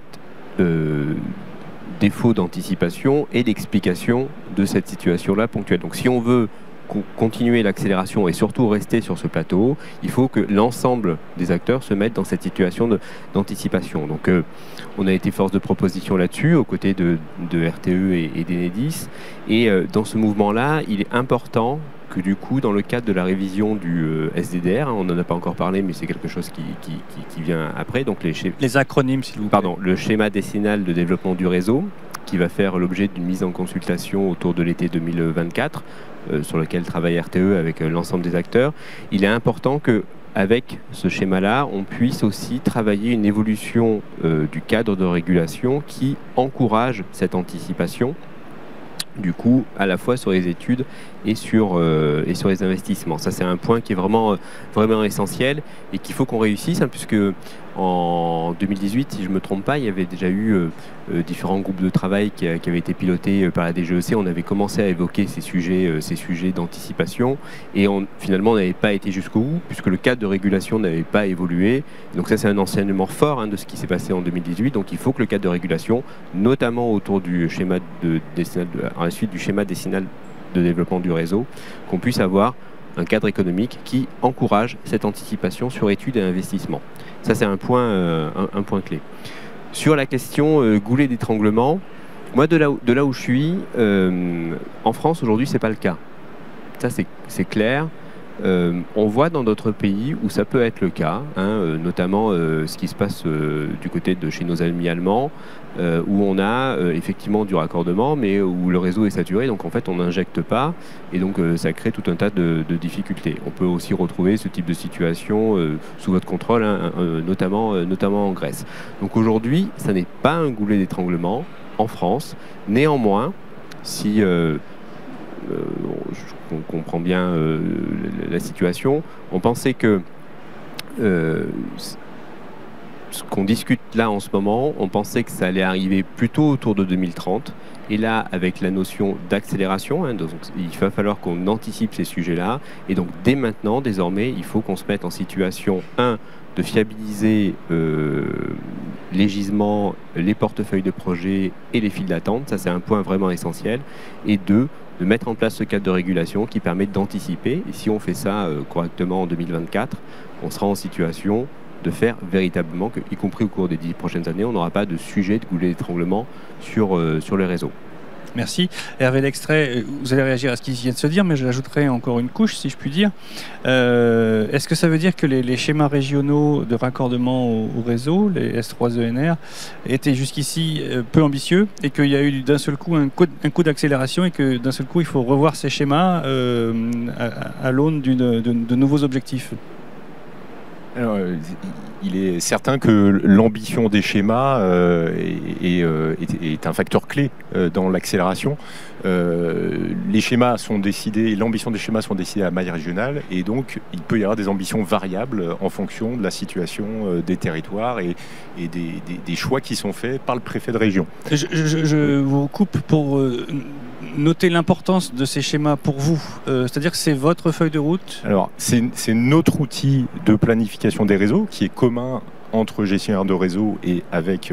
défaut d'anticipation est l'explication de cette situation-là ponctuelle. Donc si on veut continuer l'accélération et surtout rester sur ce plateau, il faut que l'ensemble des acteurs se mettent dans cette situation d'anticipation. Donc on a été force de proposition là-dessus, aux côtés de RTE et d'Enedis. Et dans ce mouvement-là, il est important que du coup, dans le cadre de la révision du SDDR, on n'en a pas encore parlé, mais c'est quelque chose qui vient après. Donc les acronymes, s'il vous plaît. Pardon, le schéma décennal de développement du réseau, qui va faire l'objet d'une mise en consultation autour de l'été 2024, sur lequel travaille RTE avec l'ensemble des acteurs. Il est important que, avec ce schéma-là, on puisse aussi travailler une évolution du cadre de régulation qui encourage cette anticipation, du coup, à la fois sur les études et sur les investissements. Ça, c'est un point qui est vraiment essentiel et qu'il faut qu'on réussisse, hein, puisque en 2018, si je ne me trompe pas, il y avait déjà eu différents groupes de travail qui avaient été pilotés par la DGEC. On avait commencé à évoquer ces sujets d'anticipation et finalement, on n'avait pas été jusqu'au bout, puisque le cadre de régulation n'avait pas évolué. Donc ça, c'est un enseignement fort, hein, de ce qui s'est passé en 2018. Donc il faut que le cadre de régulation, notamment autour du schéma à la suite du schéma décennal de développement du réseau, qu'on puisse avoir un cadre économique qui encourage cette anticipation sur études et investissements. Ça, c'est un point clé. Sur la question goulet d'étranglement, moi, de là où je suis, en France, aujourd'hui, ce n'est pas le cas. Ça, c'est clair. On voit dans d'autres pays où ça peut être le cas, hein, notamment ce qui se passe du côté de chez nos amis allemands, où on a effectivement du raccordement, mais où le réseau est saturé, donc en fait on n'injecte pas, et donc ça crée tout un tas de difficultés. On peut aussi retrouver ce type de situation sous votre contrôle, hein, notamment en Grèce. Donc aujourd'hui, ça n'est pas un goulet d'étranglement en France. Néanmoins, si on comprend bien la situation, on pensait que ce qu'on discute là en ce moment, on pensait que ça allait arriver plutôt autour de 2030. Et là, avec la notion d'accélération, hein, donc il va falloir qu'on anticipe ces sujets-là. Et donc, dès maintenant, désormais, il faut qu'on se mette en situation, de fiabiliser les gisements, les portefeuilles de projets et les files d'attente. Ça, c'est un point vraiment essentiel. Et 2, de mettre en place ce cadre de régulation qui permet d'anticiper. Et si on fait ça correctement en 2024, on sera en situation de faire véritablement que, y compris au cours des 10 prochaines années, on n'aura pas de sujet de goulet d'étranglement sur le réseau. Merci. Hervé Lextrait, vous allez réagir à ce qui vient de se dire, mais je l'ajouterai encore une couche, si je puis dire. Est-ce que ça veut dire que les schémas régionaux de raccordement au réseau, les S3ENR, étaient jusqu'ici peu ambitieux et qu'il y a eu d'un seul coup un coup d'accélération et que d'un seul coup il faut revoir ces schémas à l'aune de nouveaux objectifs? Alors, il est certain que l'ambition des schémas est un facteur clé dans l'accélération. Les schémas sont décidés, l'ambition des schémas sont décidées à maille régionale, et donc il peut y avoir des ambitions variables en fonction de la situation des territoires et des choix qui sont faits par le préfet de région. Je vous coupe pour noter l'importance de ces schémas pour vous. C'est-à-dire que c'est votre feuille de route? Alors, c'est notre outil de planification des réseaux qui est commun entre gestionnaires de réseau et avec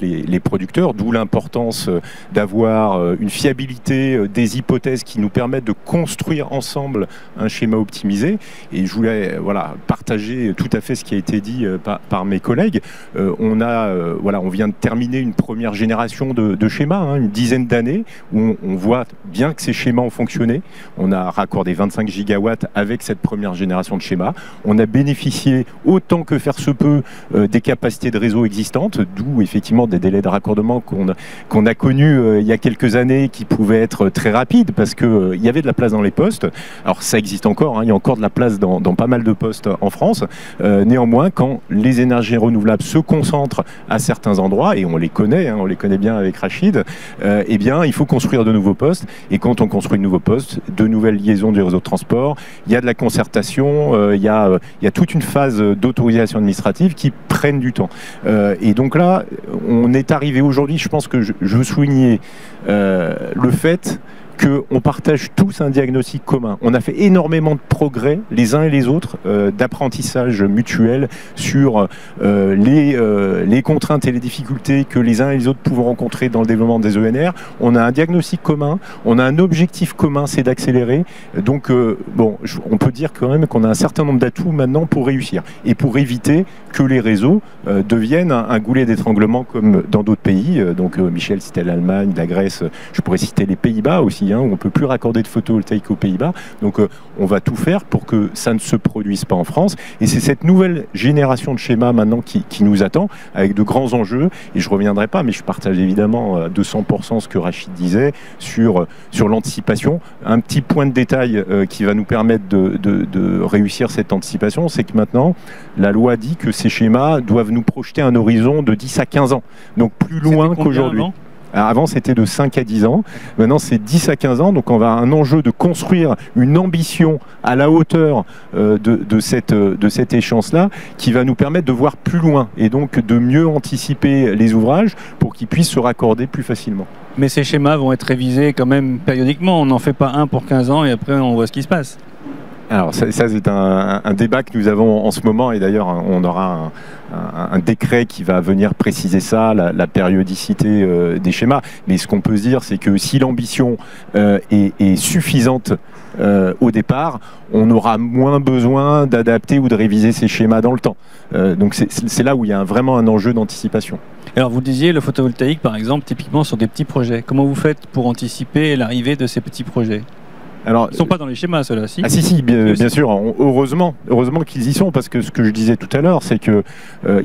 les producteurs, d'où l'importance d'avoir une fiabilité des hypothèses qui nous permettent de construire ensemble un schéma optimisé. Et je voulais partager tout à fait ce qui a été dit par mes collègues. On vient de terminer une première génération de schémas, une dizaine d'années, où on voit bien que ces schémas ont fonctionné. On a raccordé 25 gigawatts avec cette première génération de schémas. On a bénéficié autant que faire se peut des capacités de réseau existantes, d'où effectivement des délais de raccordement qu'on a connus il y a quelques années, qui pouvaient être très rapides parce qu'il y avait de la place dans les postes. Alors ça existe encore, il y a encore de la place dans pas mal de postes en France. Néanmoins, quand les énergies renouvelables se concentrent à certains endroits, et on les connaît bien avec Rachid, eh bien il faut construire de nouveaux postes. Et quand on construit de nouveaux postes, de nouvelles liaisons du réseau de transport, il y a de la concertation, il y a toute une phase d'autorisation administrative qui prennent du temps. Et donc là, on est arrivé aujourd'hui, je pense que je veux souligner le fait qu'on partage tous un diagnostic commun. On a fait énormément de progrès, les uns et les autres, d'apprentissage mutuel sur les contraintes et les difficultés que les uns et les autres pouvons rencontrer dans le développement des ENR. On a un diagnostic commun, on a un objectif commun, c'est d'accélérer. Donc, on peut dire quand même qu'on a un certain nombre d'atouts maintenant pour réussir et pour éviter que les réseaux deviennent un goulet d'étranglement comme dans d'autres pays. Donc, Michel citait l'Allemagne, la Grèce, je pourrais citer les Pays-Bas aussi, où on ne peut plus raccorder de photovoltaïque aux Pays-Bas. Donc on va tout faire pour que ça ne se produise pas en France. Et c'est cette nouvelle génération de schémas maintenant qui nous attend, avec de grands enjeux. Et je ne reviendrai pas, mais je partage évidemment à 200% ce que Rachid disait sur l'anticipation. Un petit point de détail qui va nous permettre de réussir cette anticipation, c'est que maintenant, la loi dit que ces schémas doivent nous projeter un horizon de 10 à 15 ans. Donc plus loin qu'aujourd'hui. Avant, c'était de 5 à 10 ans. Maintenant, c'est 10 à 15 ans. Donc, on va avoir un enjeu de construire une ambition à la hauteur de cette échéance-là qui va nous permettre de voir plus loin et donc de mieux anticiper les ouvrages pour qu'ils puissent se raccorder plus facilement. Mais ces schémas vont être révisés quand même périodiquement. On n'en fait pas un pour 15 ans et après, on voit ce qui se passe. Alors ça c'est un débat que nous avons en ce moment, et d'ailleurs on aura un décret qui va venir préciser ça, la périodicité des schémas. Mais ce qu'on peut se dire, c'est que si l'ambition est suffisante au départ, on aura moins besoin d'adapter ou de réviser ces schémas dans le temps. Donc c'est là où il y a vraiment un enjeu d'anticipation. Alors vous disiez le photovoltaïque par exemple, typiquement sur des petits projets. Comment vous faites pour anticiper l'arrivée de ces petits projets ? Alors, ils ne sont pas dans les schémas, ceux-là, si ? Ah si, bien sûr. Heureusement qu'ils y sont, parce que ce que je disais tout à l'heure, c'est qu'ils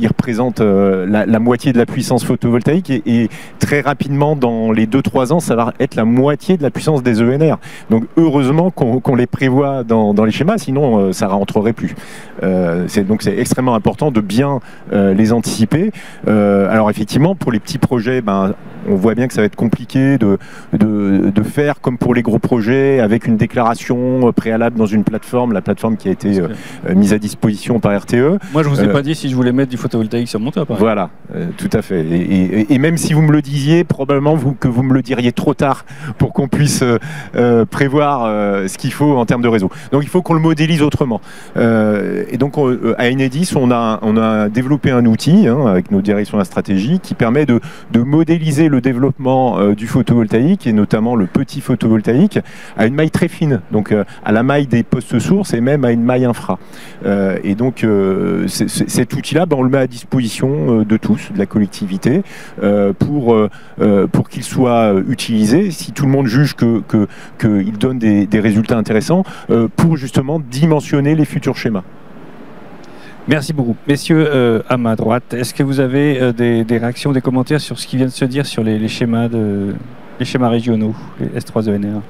représentent la moitié de la puissance photovoltaïque et très rapidement, dans les 2-3 ans, ça va être la moitié de la puissance des ENR. Donc heureusement qu'on les prévoit dans les schémas, sinon ça ne rentrerait plus. Donc c'est extrêmement important de bien les anticiper. Alors effectivement, pour les petits projets, on voit bien que ça va être compliqué de faire comme pour les gros projets, avec une déclaration préalable dans une plateforme, la plateforme qui a été mise à disposition par RTE. Moi, je ne vous ai pas dit si je voulais mettre du photovoltaïque sur mon toit. Voilà, tout à fait. Et même si vous me le disiez, probablement que vous me le diriez trop tard pour qu'on puisse prévoir ce qu'il faut en termes de réseau. Donc il faut qu'on le modélise autrement. Et donc à Enedis, on a développé un outil avec nos directions de la stratégie qui permet de modéliser le développement du photovoltaïque et notamment le petit photovoltaïque à une maille très fine, donc à la maille des postes sources et même à une maille infra. Et donc cet outil-là, on le met à disposition de tous, de la collectivité, pour qu'il soit utilisé, si tout le monde juge qu'il donne des résultats intéressants, pour justement dimensionner les futurs schémas. Merci beaucoup. Messieurs, à ma droite, est-ce que vous avez des réactions, des commentaires sur ce qui vient de se dire sur les schémas régionaux, les S3ENR ?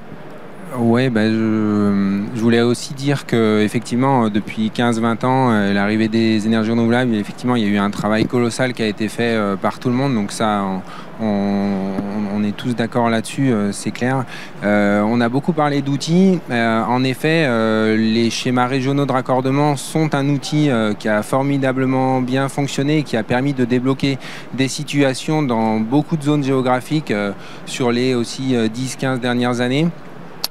Oui, je voulais aussi dire qu'effectivement, depuis 15-20 ans, l'arrivée des énergies renouvelables, effectivement, il y a eu un travail colossal qui a été fait par tout le monde. Donc ça, on est tous d'accord là-dessus, c'est clair. On a beaucoup parlé d'outils. En effet, les schémas régionaux de raccordement sont un outil qui a formidablement bien fonctionné et qui a permis de débloquer des situations dans beaucoup de zones géographiques sur les aussi 10-15 dernières années.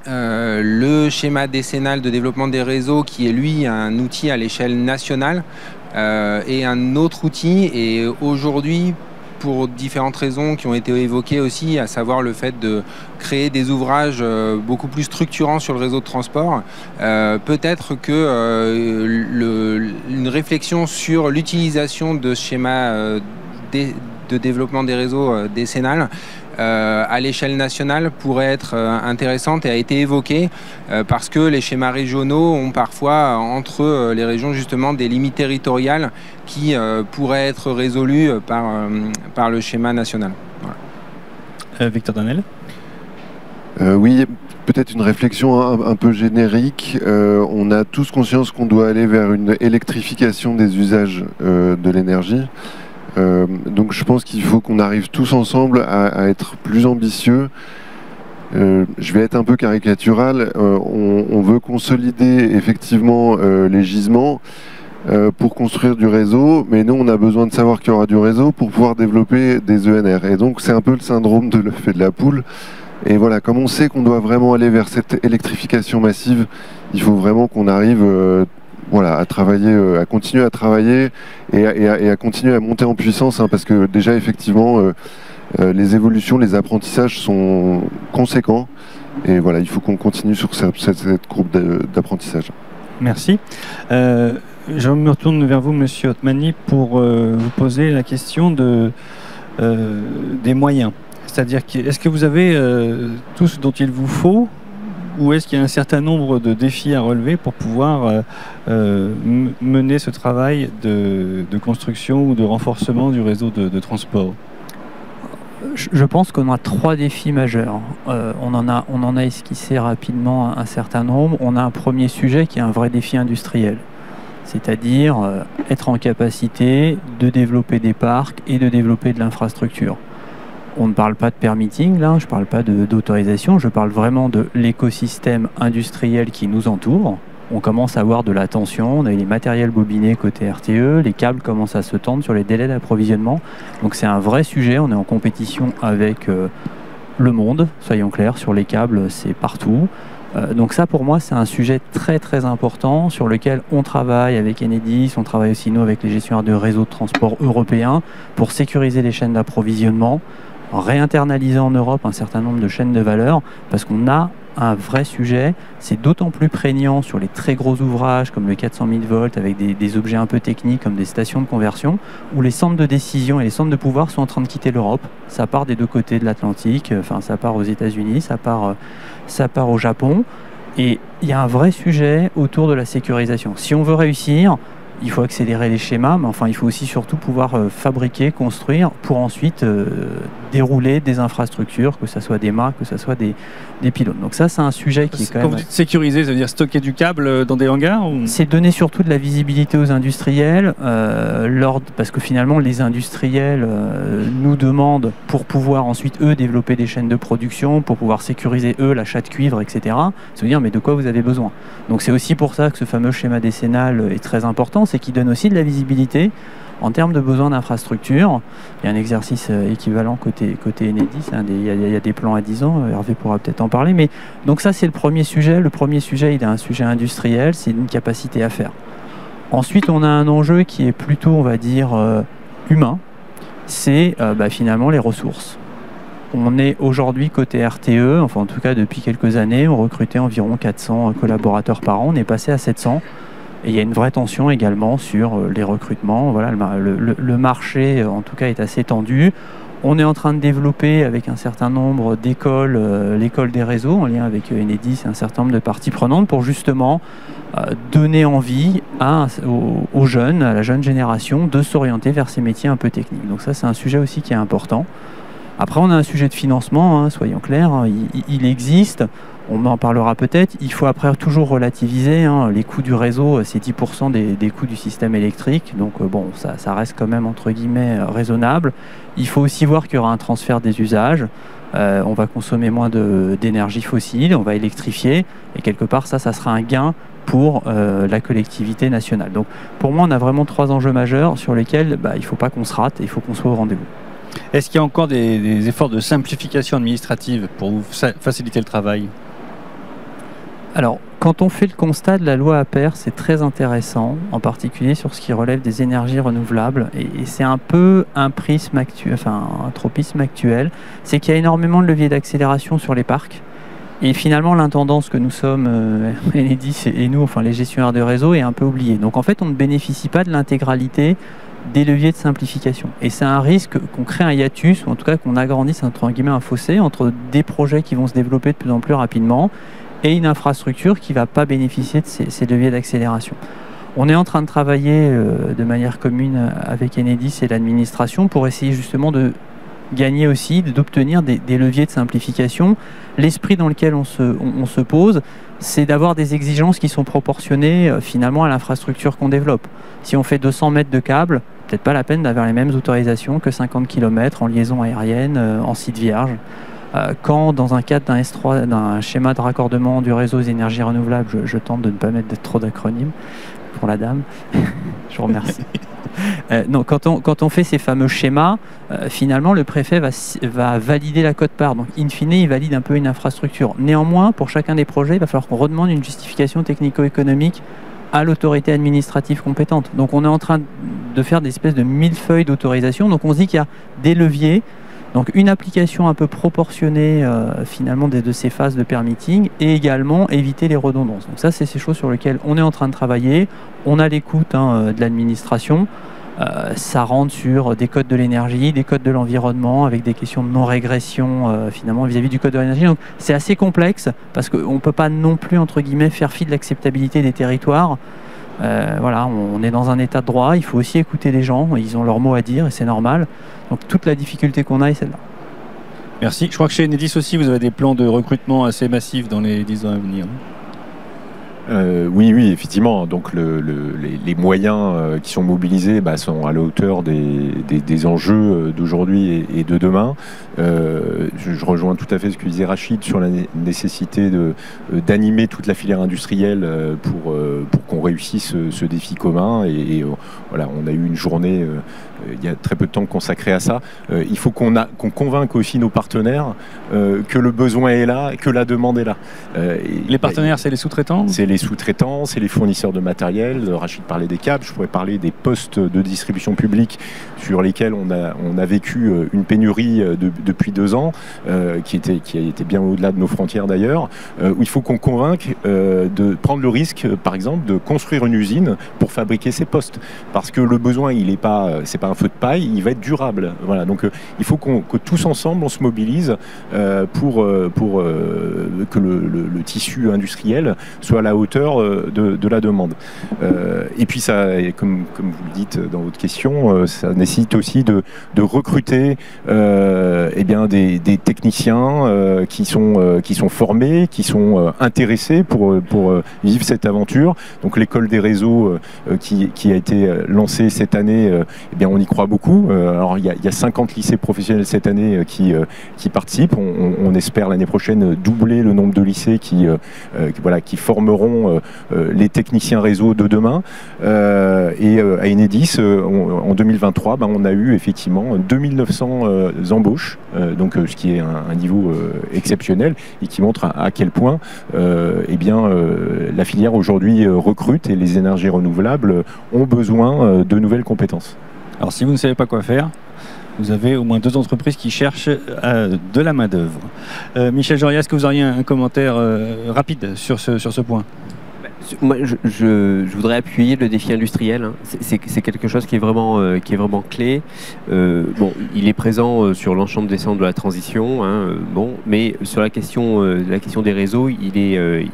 Le schéma décennal de développement des réseaux qui est lui un outil à l'échelle nationale est un autre outil. Et aujourd'hui, pour différentes raisons qui ont été évoquées aussi, à savoir le fait de créer des ouvrages beaucoup plus structurants sur le réseau de transport, peut-être que une réflexion sur l'utilisation de schémas de développement des réseaux décennales à l'échelle nationale pourrait être intéressante et a été évoquée parce que les schémas régionaux ont parfois entre les régions justement des limites territoriales qui pourraient être résolues par le schéma national. Voilà. Victor Danel. Oui, peut-être une réflexion un peu générique. On a tous conscience qu'on doit aller vers une électrification des usages de l'énergie. Donc je pense qu'il faut qu'on arrive tous ensemble à être plus ambitieux. Je vais être un peu caricatural. On veut consolider effectivement les gisements pour construire du réseau, mais nous on a besoin de savoir qu'il y aura du réseau pour pouvoir développer des ENR. Et donc c'est un peu le syndrome de l'œuf et de la poule. Et voilà, comme on sait qu'on doit vraiment aller vers cette électrification massive, il faut vraiment qu'on arrive à travailler, à continuer à travailler et à continuer à monter en puissance, parce que déjà effectivement les évolutions, les apprentissages sont conséquents et voilà, il faut qu'on continue sur cette courbe d'apprentissage. Merci. Je me retourne vers vous, Monsieur Othmani, pour vous poser la question des moyens. C'est-à-dire, est-ce que vous avez tout ce dont il vous faut, ou est-ce qu'il y a un certain nombre de défis à relever pour pouvoir mener ce travail de construction ou de renforcement du réseau de transport? Je pense qu'on a 3 défis majeurs. On en a esquissé rapidement un certain nombre. On a un premier sujet qui est un vrai défi industriel, c'est-à-dire être en capacité de développer des parcs et de développer de l'infrastructure. On ne parle pas de permitting, là, je ne parle pas d'autorisation, je parle vraiment de l'écosystème industriel qui nous entoure. On commence à avoir de la tension, on a eu les matériels bobinés côté RTE, les câbles commencent à se tendre sur les délais d'approvisionnement. Donc c'est un vrai sujet, on est en compétition avec le monde, soyons clairs, sur les câbles, c'est partout. Donc ça, pour moi, c'est un sujet très très important sur lequel on travaille avec Enedis, on travaille aussi nous avec les gestionnaires de réseaux de transport européens pour sécuriser les chaînes d'approvisionnement, réinternaliser en Europe un certain nombre de chaînes de valeur, parce qu'on a un vrai sujet. C'est d'autant plus prégnant sur les très gros ouvrages comme le 400 000 volts avec des objets un peu techniques comme des stations de conversion, où les centres de décision et les centres de pouvoir sont en train de quitter l'Europe. Ça part des deux côtés de l'Atlantique, enfin ça part aux États-Unis, ça part au Japon, et il y a un vrai sujet autour de la sécurisation. Si on veut réussir, il faut accélérer les schémas, mais enfin il faut aussi surtout pouvoir fabriquer, construire pour ensuite dérouler des infrastructures, que ce soit des mâts, que ce soit des pylônes. Donc ça, c'est un sujet qui est quand même... Quand vous dites sécuriser, ça veut dire stocker du câble dans des hangars ou... C'est donner surtout de la visibilité aux industriels, parce que finalement les industriels nous demandent pour pouvoir ensuite eux développer des chaînes de production, pour pouvoir sécuriser eux l'achat de cuivre, etc. Ça veut dire mais de quoi vous avez besoin? Donc c'est aussi pour ça que ce fameux schéma décennal est très important, c'est qu'il donne aussi de la visibilité en termes de besoins d'infrastructure. Il y a un exercice équivalent côté Enedis, il y a des plans à 10 ans, Hervé pourra peut-être en parler, mais donc ça c'est le premier sujet. Le premier sujet, il est un sujet industriel, c'est une capacité à faire. Ensuite, on a un enjeu qui est plutôt, on va dire, humain, c'est finalement les ressources. On est aujourd'hui côté RTE, enfin en tout cas depuis quelques années, on recrutait environ 400 collaborateurs par an, on est passé à 700. Et il y a une vraie tension également sur les recrutements. Voilà, le marché, en tout cas, est assez tendu. On est en train de développer avec un certain nombre d'écoles, l'école des réseaux, en lien avec Enedis et un certain nombre de parties prenantes, pour justement donner envie aux jeunes, à la jeune génération, de s'orienter vers ces métiers un peu techniques. Donc ça, c'est un sujet aussi qui est important. Après, on a un sujet de financement, soyons clairs, il existe. On en parlera peut-être. Il faut après toujours relativiser. Les coûts du réseau, c'est 10% des coûts du système électrique. Donc ça reste quand même entre guillemets raisonnable. Il faut aussi voir qu'il y aura un transfert des usages. On va consommer moins d'énergie fossile, on va électrifier. Et quelque part, ça sera un gain pour la collectivité nationale. Donc pour moi, on a vraiment 3 enjeux majeurs sur lesquels il ne faut pas qu'on se rate, il faut qu'on soit au rendez-vous. Est-ce qu'il y a encore des efforts de simplification administrative pour vous faciliter le travail ? Alors, Quand on fait le constat de la loi APER, c'est très intéressant, en particulier sur ce qui relève des énergies renouvelables. Et c'est un peu un prisme actuel, enfin un tropisme actuel, c'est qu'il y a énormément de leviers d'accélération sur les parcs. Et finalement, l'intendance que nous sommes, Enedis et nous, enfin les gestionnaires de réseau, est un peu oubliée. Donc en fait, on ne bénéficie pas de l'intégralité des leviers de simplification. Et c'est un risque qu'on crée un hiatus, ou en tout cas qu'on agrandisse entre guillemets un fossé entre des projets qui vont se développer de plus en plus rapidement et une infrastructure qui ne va pas bénéficier de ces leviers d'accélération. On est en train de travailler de manière commune avec Enedis et l'administration pour essayer justement de gagner aussi, d'obtenir des leviers de simplification. L'esprit dans lequel on se pose, c'est d'avoir des exigences qui sont proportionnées finalement à l'infrastructure qu'on développe. Si on fait 200 mètres de câble, peut-être pas la peine d'avoir les mêmes autorisations que 50 km en liaison aérienne, en site vierge. Quand dans un cadre d'un S3, d'un schéma de raccordement du réseau des énergies renouvelables, je tente de ne pas mettre trop d'acronymes pour la dame, je vous remercie. Non, quand on fait ces fameux schémas, finalement le préfet va valider la quote-part. Donc in fine, il valide un peu une infrastructure. Néanmoins, pour chacun des projets, il va falloir qu'on redemande une justification technico-économique à l'autorité administrative compétente. Donc on est en train de faire des espèces de millefeuilles d'autorisation. Donc on se dit qu'il y a des leviers. Donc une application un peu proportionnée finalement de ces phases de permitting et également éviter les redondances. Donc ça, c'est ces choses sur lesquelles on est en train de travailler. On a l'écoute de l'administration. Ça rentre sur des codes de l'énergie, des codes de l'environnement avec des questions de non-régression finalement vis-à-vis du code de l'énergie. Donc c'est assez complexe parce qu'on ne peut pas non plus entre guillemets faire fi de l'acceptabilité des territoires. Voilà, on est dans un état de droit, il faut aussi écouter les gens, ils ont leur mot à dire et c'est normal. Donc toute la difficulté qu'on a est celle-là. Merci. Je crois que chez Enedis aussi, vous avez des plans de recrutement assez massifs dans les 10 ans à venir. Oui, effectivement. Donc les moyens qui sont mobilisés sont à la hauteur des enjeux d'aujourd'hui et de demain. Je rejoins tout à fait ce que disait Rachid sur la nécessité d'animer toute la filière industrielle pour qu'on réussisse ce défi commun. Et voilà, on a eu une journée il y a très peu de temps consacrée à ça. Il faut qu'on convainque aussi nos partenaires que le besoin est là, que la demande est là. Les partenaires, c'est les sous-traitants ? C'est les sous-traitants, c'est les fournisseurs de matériel. Rachid parlait des câbles, je pourrais parler des postes de distribution publique sur lesquels on a vécu une pénurie depuis 2 ans, qui a été bien au-delà de nos frontières d'ailleurs, où il faut qu'on convainque de prendre le risque, par exemple, de construire une usine pour fabriquer ces postes. Parce que le besoin, c'est pas un feu de paille, il va être durable. Voilà, donc il faut que tous ensemble, on se mobilise pour que le tissu industriel soit à la hauteur de la demande. Et puis ça, comme vous le dites dans votre question, ça nécessite aussi de recruter des techniciens qui sont formés, qui sont intéressés pour vivre cette aventure. Donc l'école des réseaux qui a été lancée cette année, on y croit beaucoup. Alors il y a 50 lycées professionnels cette année qui participent. On espère l'année prochaine doubler le nombre de lycées qui formeront les techniciens réseau de demain. Et à Enedis, en 2023, on a eu effectivement 2900 embauches, donc ce qui est un niveau exceptionnel et qui montre à quel point la filière aujourd'hui recrute et les énergies renouvelables ont besoin de nouvelles compétences. Alors si vous ne savez pas quoi faire, vous avez au moins 2 entreprises qui cherchent de la main-d'œuvre. Michel Joria, est-ce que vous auriez un commentaire rapide sur ce point ? Moi, je voudrais appuyer le défi industriel. Hein. C'est quelque chose qui est vraiment clé. Il est présent sur l'ensemble des centres de la transition. Hein, mais sur la question des réseaux, il est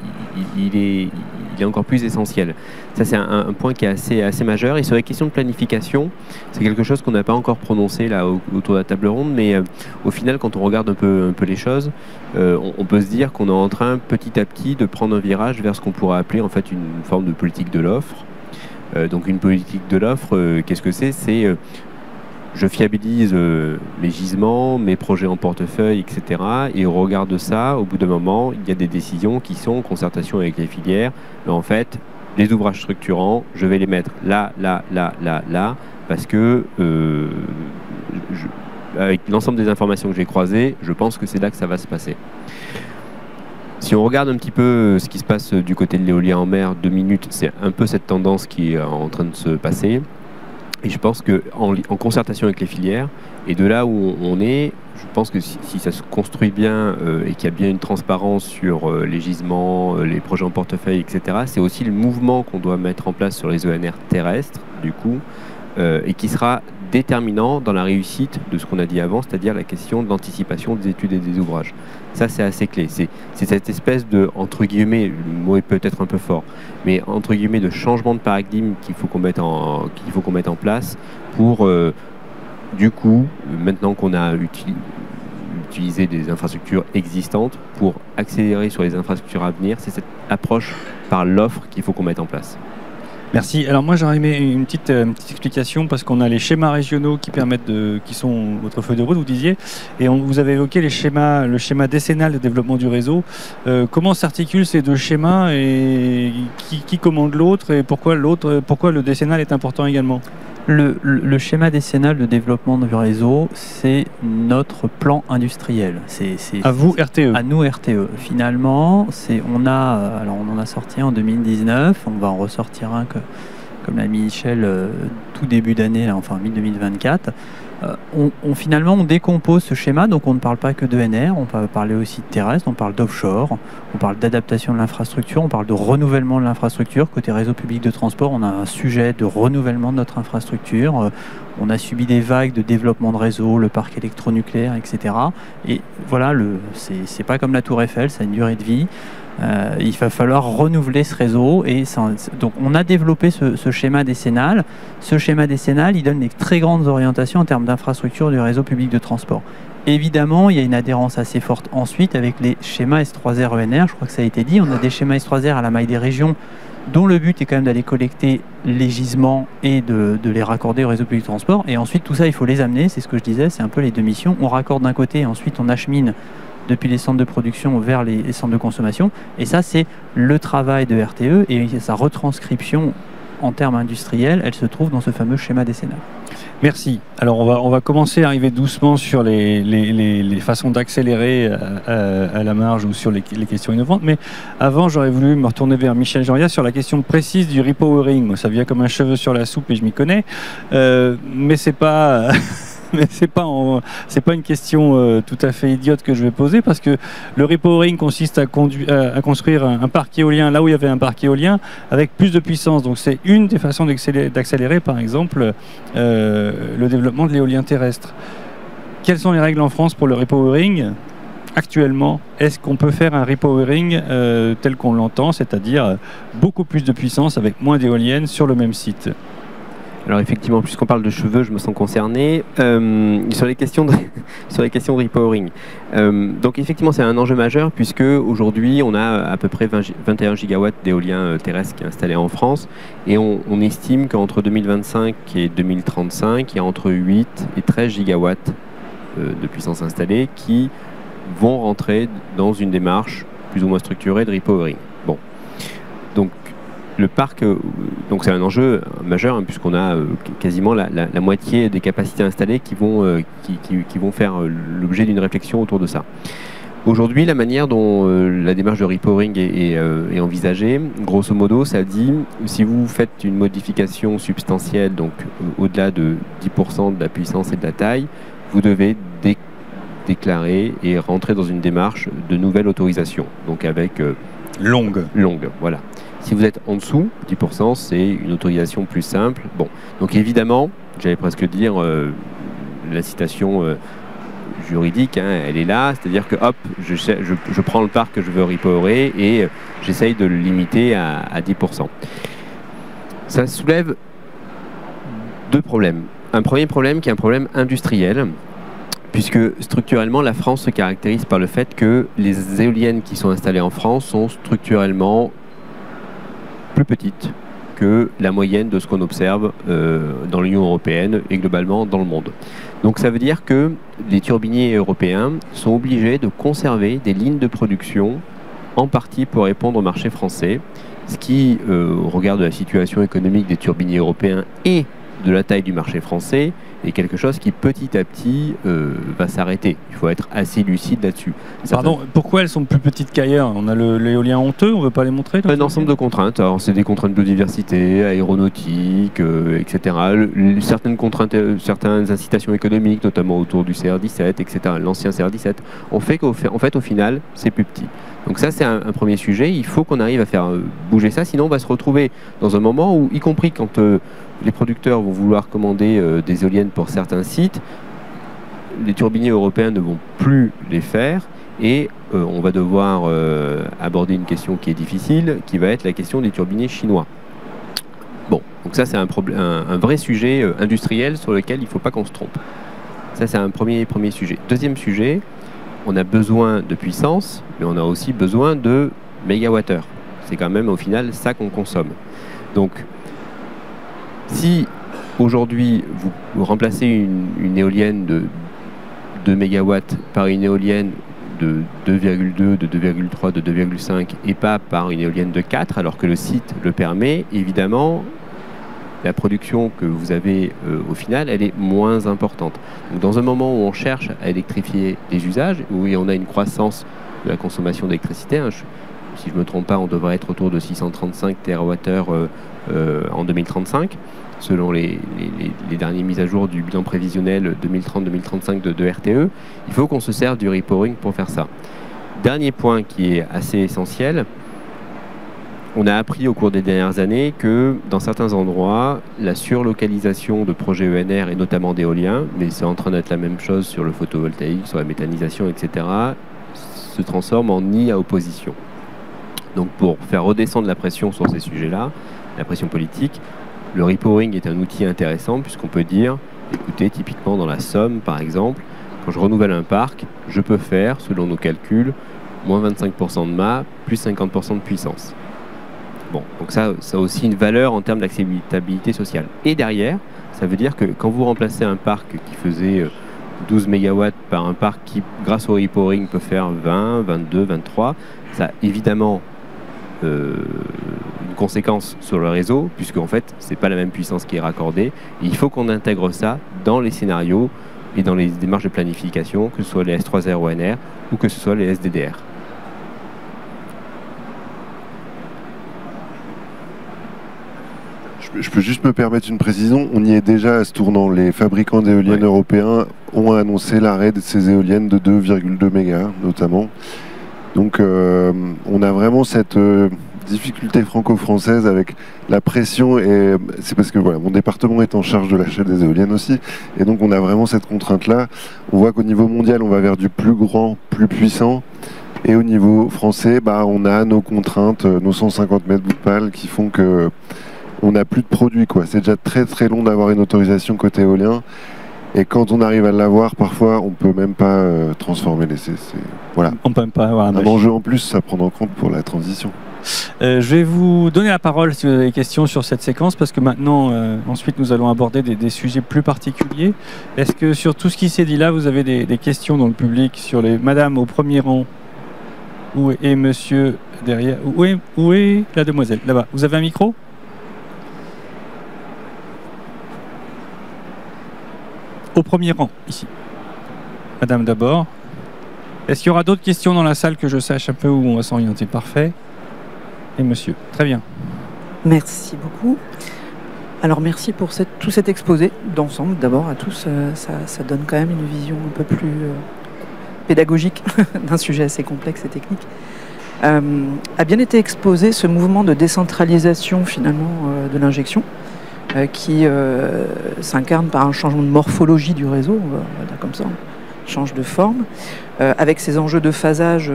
encore plus essentiel. Ça, c'est un point qui est assez majeur. Et sur la question de planification, c'est quelque chose qu'on n'a pas encore prononcé là autour de la table ronde, mais au final, quand on regarde un peu les choses, on peut se dire qu'on est en train petit à petit de prendre un virage vers ce qu'on pourrait appeler en fait une forme de politique de l'offre. Donc une politique de l'offre, qu'est-ce que c'est ? C'est je fiabilise mes gisements, mes projets en portefeuille, etc. Et au regard de ça, au bout d'un moment, il y a des décisions qui sont en concertation avec les filières. Mais en fait, les ouvrages structurants, je vais les mettre là, parce que avec l'ensemble des informations que j'ai croisées, je pense que c'est là que ça va se passer. Si on regarde un petit peu ce qui se passe du côté de l'éolien en mer, 2 minutes, c'est un peu cette tendance qui est en train de se passer. Et je pense qu'en concertation avec les filières, et de là où on est, je pense que si ça se construit bien et qu'il y a bien une transparence sur les gisements, les projets en portefeuille, etc., c'est aussi le mouvement qu'on doit mettre en place sur les ENR terrestres, du coup, et qui sera déterminant dans la réussite de ce qu'on a dit avant, c'est-à-dire la question de l'anticipation des études et des ouvrages. Ça, c'est assez clé. C'est cette espèce de, entre guillemets, le mot est peut-être un peu fort, mais entre guillemets de changement de paradigme qu'il faut qu'on mette en place pour, du coup, maintenant qu'on a utilisé des infrastructures existantes, pour accélérer sur les infrastructures à venir, c'est cette approche par l'offre qu'il faut qu'on mette en place. Merci. Alors moi j'aurais aimé une petite explication parce qu'on a les schémas régionaux qui sont votre feuille de route, vous disiez, et vous avez évoqué le schéma décennal de développement du réseau. Comment s'articulent ces deux schémas et qui commande l'autre et pourquoi le décennal est important également? Le schéma décennal de développement du réseau, c'est notre plan industriel. À vous, RTE. À nous, RTE. Finalement, on en a sorti un en 2019, on va en ressortir un, comme l'a mis Michel, tout début d'année, enfin mi-2024. Finalement, on décompose ce schéma, donc on ne parle pas que de NR, on peut parler aussi de terrestre, on parle d'offshore, on parle d'adaptation de l'infrastructure, on parle de renouvellement de l'infrastructure. Côté réseau public de transport, on a un sujet de renouvellement de notre infrastructure. On a subi des vagues de développement de réseau, le parc électronucléaire, etc. Et voilà, c'est pas comme la Tour Eiffel, ça a une durée de vie. Il va falloir renouveler ce réseau et donc on a développé ce schéma décennal. Ce schéma décennal, il donne des très grandes orientations en termes d'infrastructure du réseau public de transport. Évidemment, il y a une adhérence assez forte ensuite avec les schémas S3R ENR, je crois que ça a été dit. On a des schémas S3R à la maille des régions dont le but est quand même d'aller collecter les gisements et de les raccorder au réseau public de transport. Et ensuite, tout ça, il faut les amener, c'est ce que je disais, c'est un peu les deux missions. On raccorde d'un côté et ensuite on achemine depuis les centres de production vers les centres de consommation. Et ça, c'est le travail de RTE et sa retranscription en termes industriels, elle se trouve dans ce fameux schéma décennal. Merci. Alors on va commencer à arriver doucement sur les façons d'accélérer à la marge ou sur les questions innovantes. Mais avant, j'aurais voulu me retourner vers Michel Jean-Rias sur la question précise du repowering. Moi, ça vient comme un cheveu sur la soupe et je m'y connais. Mais c'est pas... Mais c'est pas une question tout à fait idiote que je vais poser parce que le repowering consiste à construire un parc éolien là où il y avait un parc éolien avec plus de puissance. Donc c'est une des façons d'accélérer par exemple le développement de l'éolien terrestre. Quelles sont les règles en France pour le repowering actuellement? Est-ce qu'on peut faire un repowering tel qu'on l'entend, c'est-à-dire beaucoup plus de puissance avec moins d'éoliennes sur le même site? Alors effectivement, puisqu'on parle de cheveux, je me sens concerné. Sur les questions de repowering. Donc effectivement, c'est un enjeu majeur puisque aujourd'hui, on a à peu près 21 gigawatts d'éolien terrestre qui est installé en France et on estime qu'entre 2025 et 2035, il y a entre 8 et 13 gigawatts de puissance installée qui vont rentrer dans une démarche plus ou moins structurée de repowering. Bon, donc le parc, donc c'est un enjeu majeur hein, puisqu'on a quasiment la moitié des capacités installées qui vont faire l'objet d'une réflexion autour de ça. Aujourd'hui, la manière dont la démarche de repowering est envisagée, grosso modo, ça dit si vous faites une modification substantielle, donc au-delà de 10% de la puissance et de la taille, vous devez déclarer et rentrer dans une démarche de nouvelle autorisation, donc avec longue, voilà. Si vous êtes en dessous, 10%, c'est une autorisation plus simple. Bon, donc évidemment, j'allais presque dire, la citation juridique, hein, elle est là, c'est-à-dire que hop, je prends le parc que je veux repowerer et j'essaye de le limiter à 10%. Ça soulève deux problèmes. Un premier problème qui est un problème industriel, puisque structurellement, la France se caractérise par le fait que les éoliennes qui sont installées en France sont structurellement plus petites que la moyenne de ce qu'on observe dans l'Union européenne et globalement dans le monde. Donc ça veut dire que les turbiniers européens sont obligés de conserver des lignes de production en partie pour répondre au marché français, ce qui, au regard de la situation économique des turbiniers européens et de la taille du marché français, et quelque chose qui petit à petit va s'arrêter. Il faut être assez lucide là-dessus. Pardon, pourquoi elles sont plus petites qu'ailleurs? On a l'éolien honteux, on ne veut pas les montrer? Un ensemble de contraintes. Alors, c'est des contraintes de biodiversité, aéronautique, etc. Certaines contraintes, certaines incitations économiques, notamment autour du CR17, etc. L'ancien CR17, ont fait qu'en fait, au final, c'est plus petit. Donc ça, c'est un premier sujet. Il faut qu'on arrive à faire bouger ça, sinon on va se retrouver dans un moment où, y compris quand les producteurs vont vouloir commander des éoliennes pour certains sites, les turbiniers européens ne vont plus les faire et on va devoir aborder une question qui est difficile, qui va être la question des turbiniers chinois. Bon, donc ça c'est un vrai sujet industriel sur lequel il ne faut pas qu'on se trompe. Ça c'est un premier sujet. Deuxième sujet, on a besoin de puissance, mais on a aussi besoin de mégawattheures. C'est quand même au final ça qu'on consomme. Donc, si aujourd'hui vous remplacez une éolienne de 2 mégawatts par une éolienne de 2,2, de 2,3, de 2,5 et pas par une éolienne de 4, alors que le site le permet, évidemment, la production que vous avez au final, elle est moins importante. Donc, dans un moment où on cherche à électrifier les usages, où on a une croissance de la consommation d'électricité, si je ne me trompe pas, on devrait être autour de 635 TWh en 2035, selon les dernières mises à jour du bilan prévisionnel 2030-2035 de RTE. Il faut qu'on se serve du repowering pour faire ça. Dernier point qui est assez essentiel, on a appris au cours des dernières années que dans certains endroits, la surlocalisation de projets ENR et notamment d'éolien, mais c'est en train d'être la même chose sur le photovoltaïque, sur la méthanisation, etc., se transforme en nid à opposition. Donc pour faire redescendre la pression sur ces sujets-là, la pression politique, le repowering est un outil intéressant puisqu'on peut dire, écoutez, typiquement dans la Somme par exemple, quand je renouvelle un parc, je peux faire, selon nos calculs, moins 25% de mât, plus 50% de puissance. Bon, donc ça a aussi une valeur en termes d'acceptabilité sociale. Et derrière, ça veut dire que quand vous remplacez un parc qui faisait 12 MW par un parc qui, grâce au repowering, peut faire 20, 22, 23, ça a évidemment une conséquence sur le réseau, puisque en fait, c'est pas la même puissance qui est raccordée. Et il faut qu'on intègre ça dans les scénarios et dans les démarches de planification, que ce soit les S3R ONR ou que ce soit les SDDR. Je peux juste me permettre une précision, on y est déjà à ce tournant. Les fabricants d'éoliennes européens ont annoncé l'arrêt de ces éoliennes de 2,2 mégas notamment. Donc on a vraiment cette difficulté franco-française avec la pression, et c'est parce que voilà, mon département est en charge de l'achat des éoliennes aussi, et donc on a vraiment cette contrainte-là. On voit qu'au niveau mondial, on va vers du plus grand, plus puissant, et au niveau français, on a nos contraintes, nos 150 mètres bout de pale qui font que on n'a plus de produits, quoi. C'est déjà très très long d'avoir une autorisation côté éolien. Et quand on arrive à l'avoir, parfois, on ne peut même pas transformer les... Voilà. On peut même pas avoir un enjeu en plus à prendre en compte pour la transition. Je vais vous donner la parole si vous avez des questions sur cette séquence, parce que maintenant, ensuite, nous allons aborder des sujets plus particuliers. Est-ce que sur tout ce qui s'est dit là, vous avez des questions dans le public sur les... Madame au premier rang, où est monsieur derrière? Où est la demoiselle? Là-bas. Vous avez un micro? Au premier rang, ici. Madame d'abord. Est-ce qu'il y aura d'autres questions dans la salle que je sache un peu où on va s'orienter? Parfait. Et monsieur. Très bien. Merci beaucoup. Alors merci pour tout cet exposé d'ensemble. D'abord à tous, ça donne quand même une vision un peu plus pédagogique d'un sujet assez complexe et technique. A bien été exposé ce mouvement de décentralisation finalement de l'injection, qui s'incarne par un changement de morphologie du réseau, on va dire comme ça, on change de forme, avec ces enjeux de phasage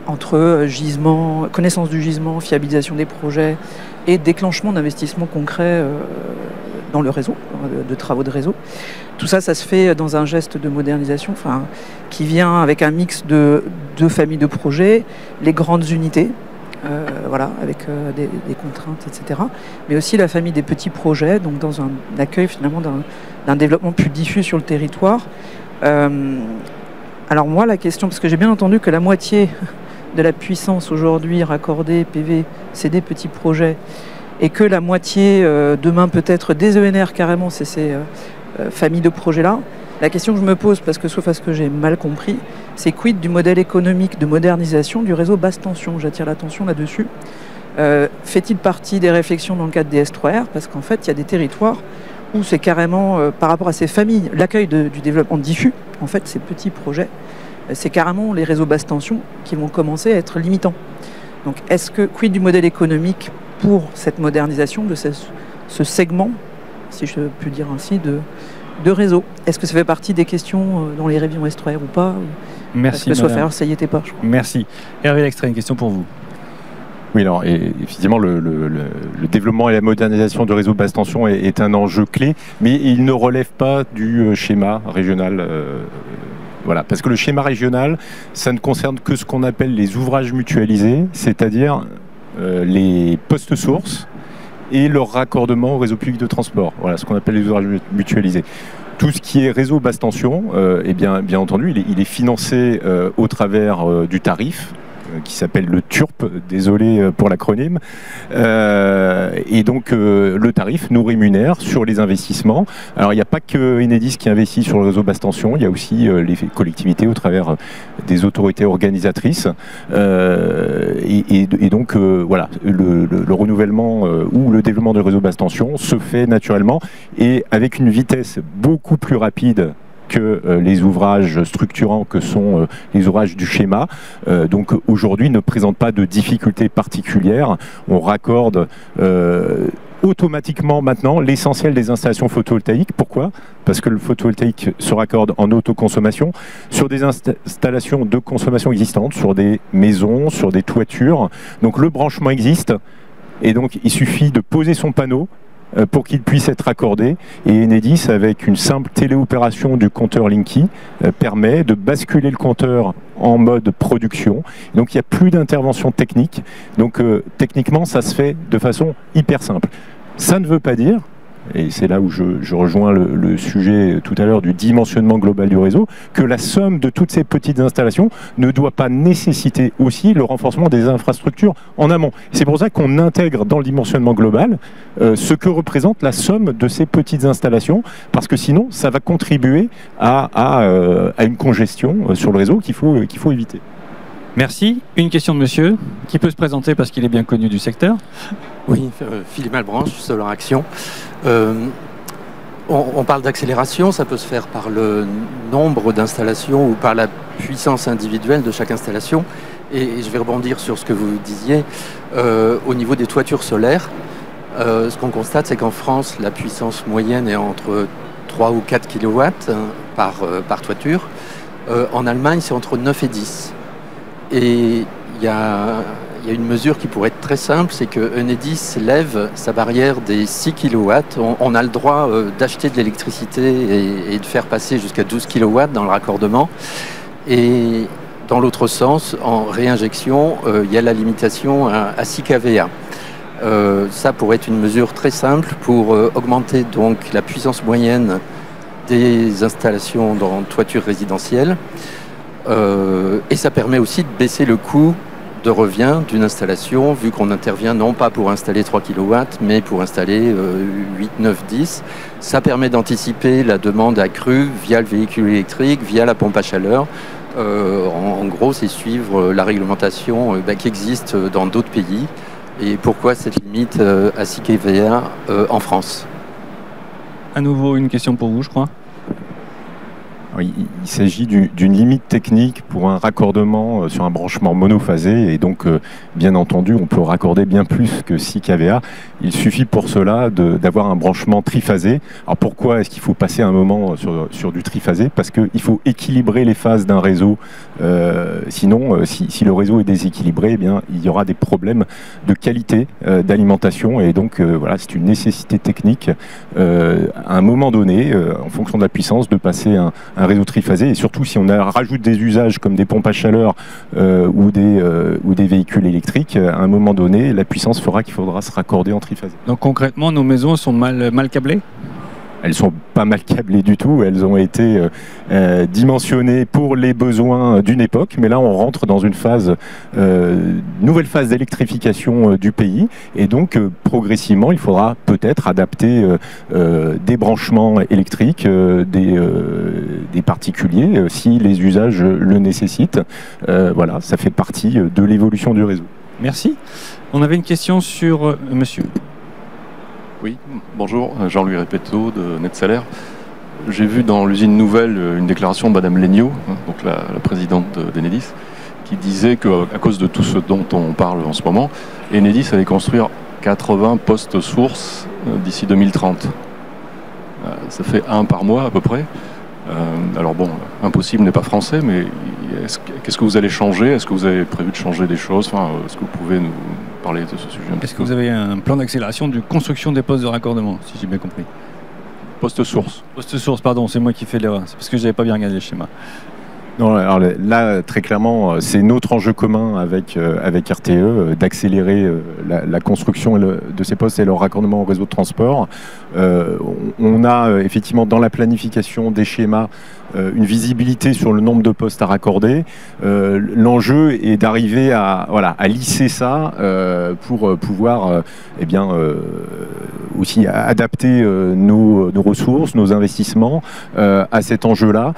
entre gisement, connaissance du gisement, fiabilisation des projets et déclenchement d'investissements concrets dans le réseau, de travaux de réseau. Tout ça, ça se fait dans un geste de modernisation qui vient avec un mix de deux familles de projets, les grandes unités, voilà, avec des contraintes, etc. Mais aussi la famille des petits projets, donc dans un accueil finalement d'un développement plus diffus sur le territoire. Alors moi, la question, parce que j'ai bien entendu que la moitié de la puissance aujourd'hui raccordée PV, c'est des petits projets, et que la moitié, demain peut-être des ENR carrément, c'est ces familles de projets-là. La question que je me pose, parce que sauf à ce que j'ai mal compris, c'est quid du modèle économique de modernisation du réseau basse tension? J'attire l'attention là-dessus. Fait-il partie des réflexions dans le cadre des S3R? Parce qu'en fait, il y a des territoires où c'est carrément, par rapport à ces familles, l'accueil du développement diffus, en fait, ces petits projets, c'est carrément les réseaux basse tension qui vont commencer à être limitants. Donc, quid du modèle économique pour cette modernisation de ce segment, si je peux dire ainsi, de réseau? Est-ce que ça fait partie des questions dans les révisions S3R ou pas? Merci, parce que madame. ça y était pas, je crois. Merci. Hervé Lextrait, une question pour vous. Oui, alors, effectivement, le développement et la modernisation du réseau basse tension est un enjeu clé, mais il ne relève pas du schéma régional. Voilà, parce que le schéma régional, ça ne concerne que ce qu'on appelle les ouvrages mutualisés, c'est-à-dire les postes sources et leur raccordement au réseau public de transport. Voilà, ce qu'on appelle les ouvrages mutualisés. Tout ce qui est réseau basse tension, bien entendu, il est financé au travers du tarif, qui s'appelle le TURP, désolé pour l'acronyme. Et donc le tarif nous rémunère sur les investissements. Alors il n'y a pas que Enedis qui investit sur le réseau basse tension, il y a aussi les collectivités au travers des autorités organisatrices. Et donc voilà, le renouvellement ou le développement du réseau basse tension se fait naturellement et avec une vitesse beaucoup plus rapide que les ouvrages structurants que sont les ouvrages du schéma. Donc aujourd'hui ne présentent pas de difficultés particulières. On raccorde automatiquement maintenant l'essentiel des installations photovoltaïques. Pourquoi? Parce que le photovoltaïque se raccorde en autoconsommation sur des installations de consommation existantes, sur des maisons, sur des toitures. Donc le branchement existe et donc il suffit de poser son panneau pour qu'il puisse être accordé. Et Enedis, avec une simple téléopération du compteur Linky, permet de basculer le compteur en mode production. Donc il n'y a plus d'intervention technique. Donc techniquement, ça se fait de façon hyper simple. Ça ne veut pas dire, et c'est là où je rejoins le sujet tout à l'heure du dimensionnement global du réseau, que la somme de toutes ces petites installations ne doit pas nécessiter aussi le renforcement des infrastructures en amont. C'est pour ça qu'on intègre dans le dimensionnement global ce que représente la somme de ces petites installations, parce que sinon ça va contribuer à une congestion sur le réseau qu'il faut éviter. Merci. Une question de monsieur, qui peut se présenter parce qu'il est bien connu du secteur. Oui, Philippe Malbranche, Solar Action. On parle d'accélération, ça peut se faire par le nombre d'installations ou par la puissance individuelle de chaque installation. Et je vais rebondir sur ce que vous disiez. Au niveau des toitures solaires, ce qu'on constate, c'est qu'en France, la puissance moyenne est entre 3 ou 4 kW par toiture. En Allemagne, c'est entre 9 et 10. Et il y a une mesure qui pourrait être très simple, c'est que Enedis lève sa barrière des 6 kW. On a le droit d'acheter de l'électricité et de faire passer jusqu'à 12 kW dans le raccordement. Et dans l'autre sens, en réinjection, il y a la limitation à 6 kVA. Ça pourrait être une mesure très simple pour augmenter donc la puissance moyenne des installations dans toiture résidentielle. Et ça permet aussi de baisser le coût de revient d'une installation, vu qu'on intervient non pas pour installer 3 kW, mais pour installer 8, 9, 10. Ça permet d'anticiper la demande accrue via le véhicule électrique, via la pompe à chaleur. En gros, c'est suivre la réglementation qui existe dans d'autres pays. Et pourquoi cette limite à 6 kVA en France? À nouveau, une question pour vous, je crois. Il s'agit d'une limite technique pour un raccordement sur un branchement monophasé et donc bien entendu on peut raccorder bien plus que 6 kVA. Il suffit pour cela d'avoir un branchement triphasé. Alors pourquoi est-ce qu'il faut passer un moment sur du triphasé? Parce qu'il faut équilibrer les phases d'un réseau. Sinon, si le réseau est déséquilibré, eh bien, il y aura des problèmes de qualité d'alimentation et donc voilà, c'est une nécessité technique à un moment donné, en fonction de la puissance, de passer un réseau triphasé et surtout si on rajoute des usages comme des pompes à chaleur ou des véhicules électriques, à un moment donné, la puissance fera qu'il faudra se raccorder en triphasé. Donc concrètement, nos maisons sont mal câblées? elles sont pas mal câblées du tout, elles ont été dimensionnées pour les besoins d'une époque, mais là on rentre dans une nouvelle phase d'électrification du pays, et donc progressivement il faudra peut-être adapter des branchements électriques des particuliers si les usages le nécessitent. Voilà, ça fait partie de l'évolution du réseau. Merci. On avait une question sur monsieur. Oui, bonjour, Jean-Louis Repetto de NetSalaire. J'ai vu dans l'usine nouvelle une déclaration de Madame Legnaud, donc la présidente d'Enedis, qui disait qu'à cause de tout ce dont on parle en ce moment, Enedis allait construire 80 postes sources d'ici 2030. Ça fait un par mois à peu près. Alors bon, impossible n'est pas français, mais qu'est-ce que vous allez changer? Est-ce que vous avez prévu de changer des choses? Est-ce que vous pouvez nous parler de ce sujet? Est-ce que vous avez un plan d'accélération de construction des postes de raccordement, si j'ai bien compris? Poste source. Poste source, pardon, c'est moi qui fais l'erreur. C'est parce que je n'avais pas bien regardé le schéma. Non, alors là, très clairement, c'est notre enjeu commun avec RTE d'accélérer la construction de ces postes et leur raccordement au réseau de transport. On a effectivement dans la planification des schémas une visibilité sur le nombre de postes à raccorder. L'enjeu est d'arriver à lisser ça pour pouvoir aussi adapter nos ressources, nos investissements à cet enjeu-là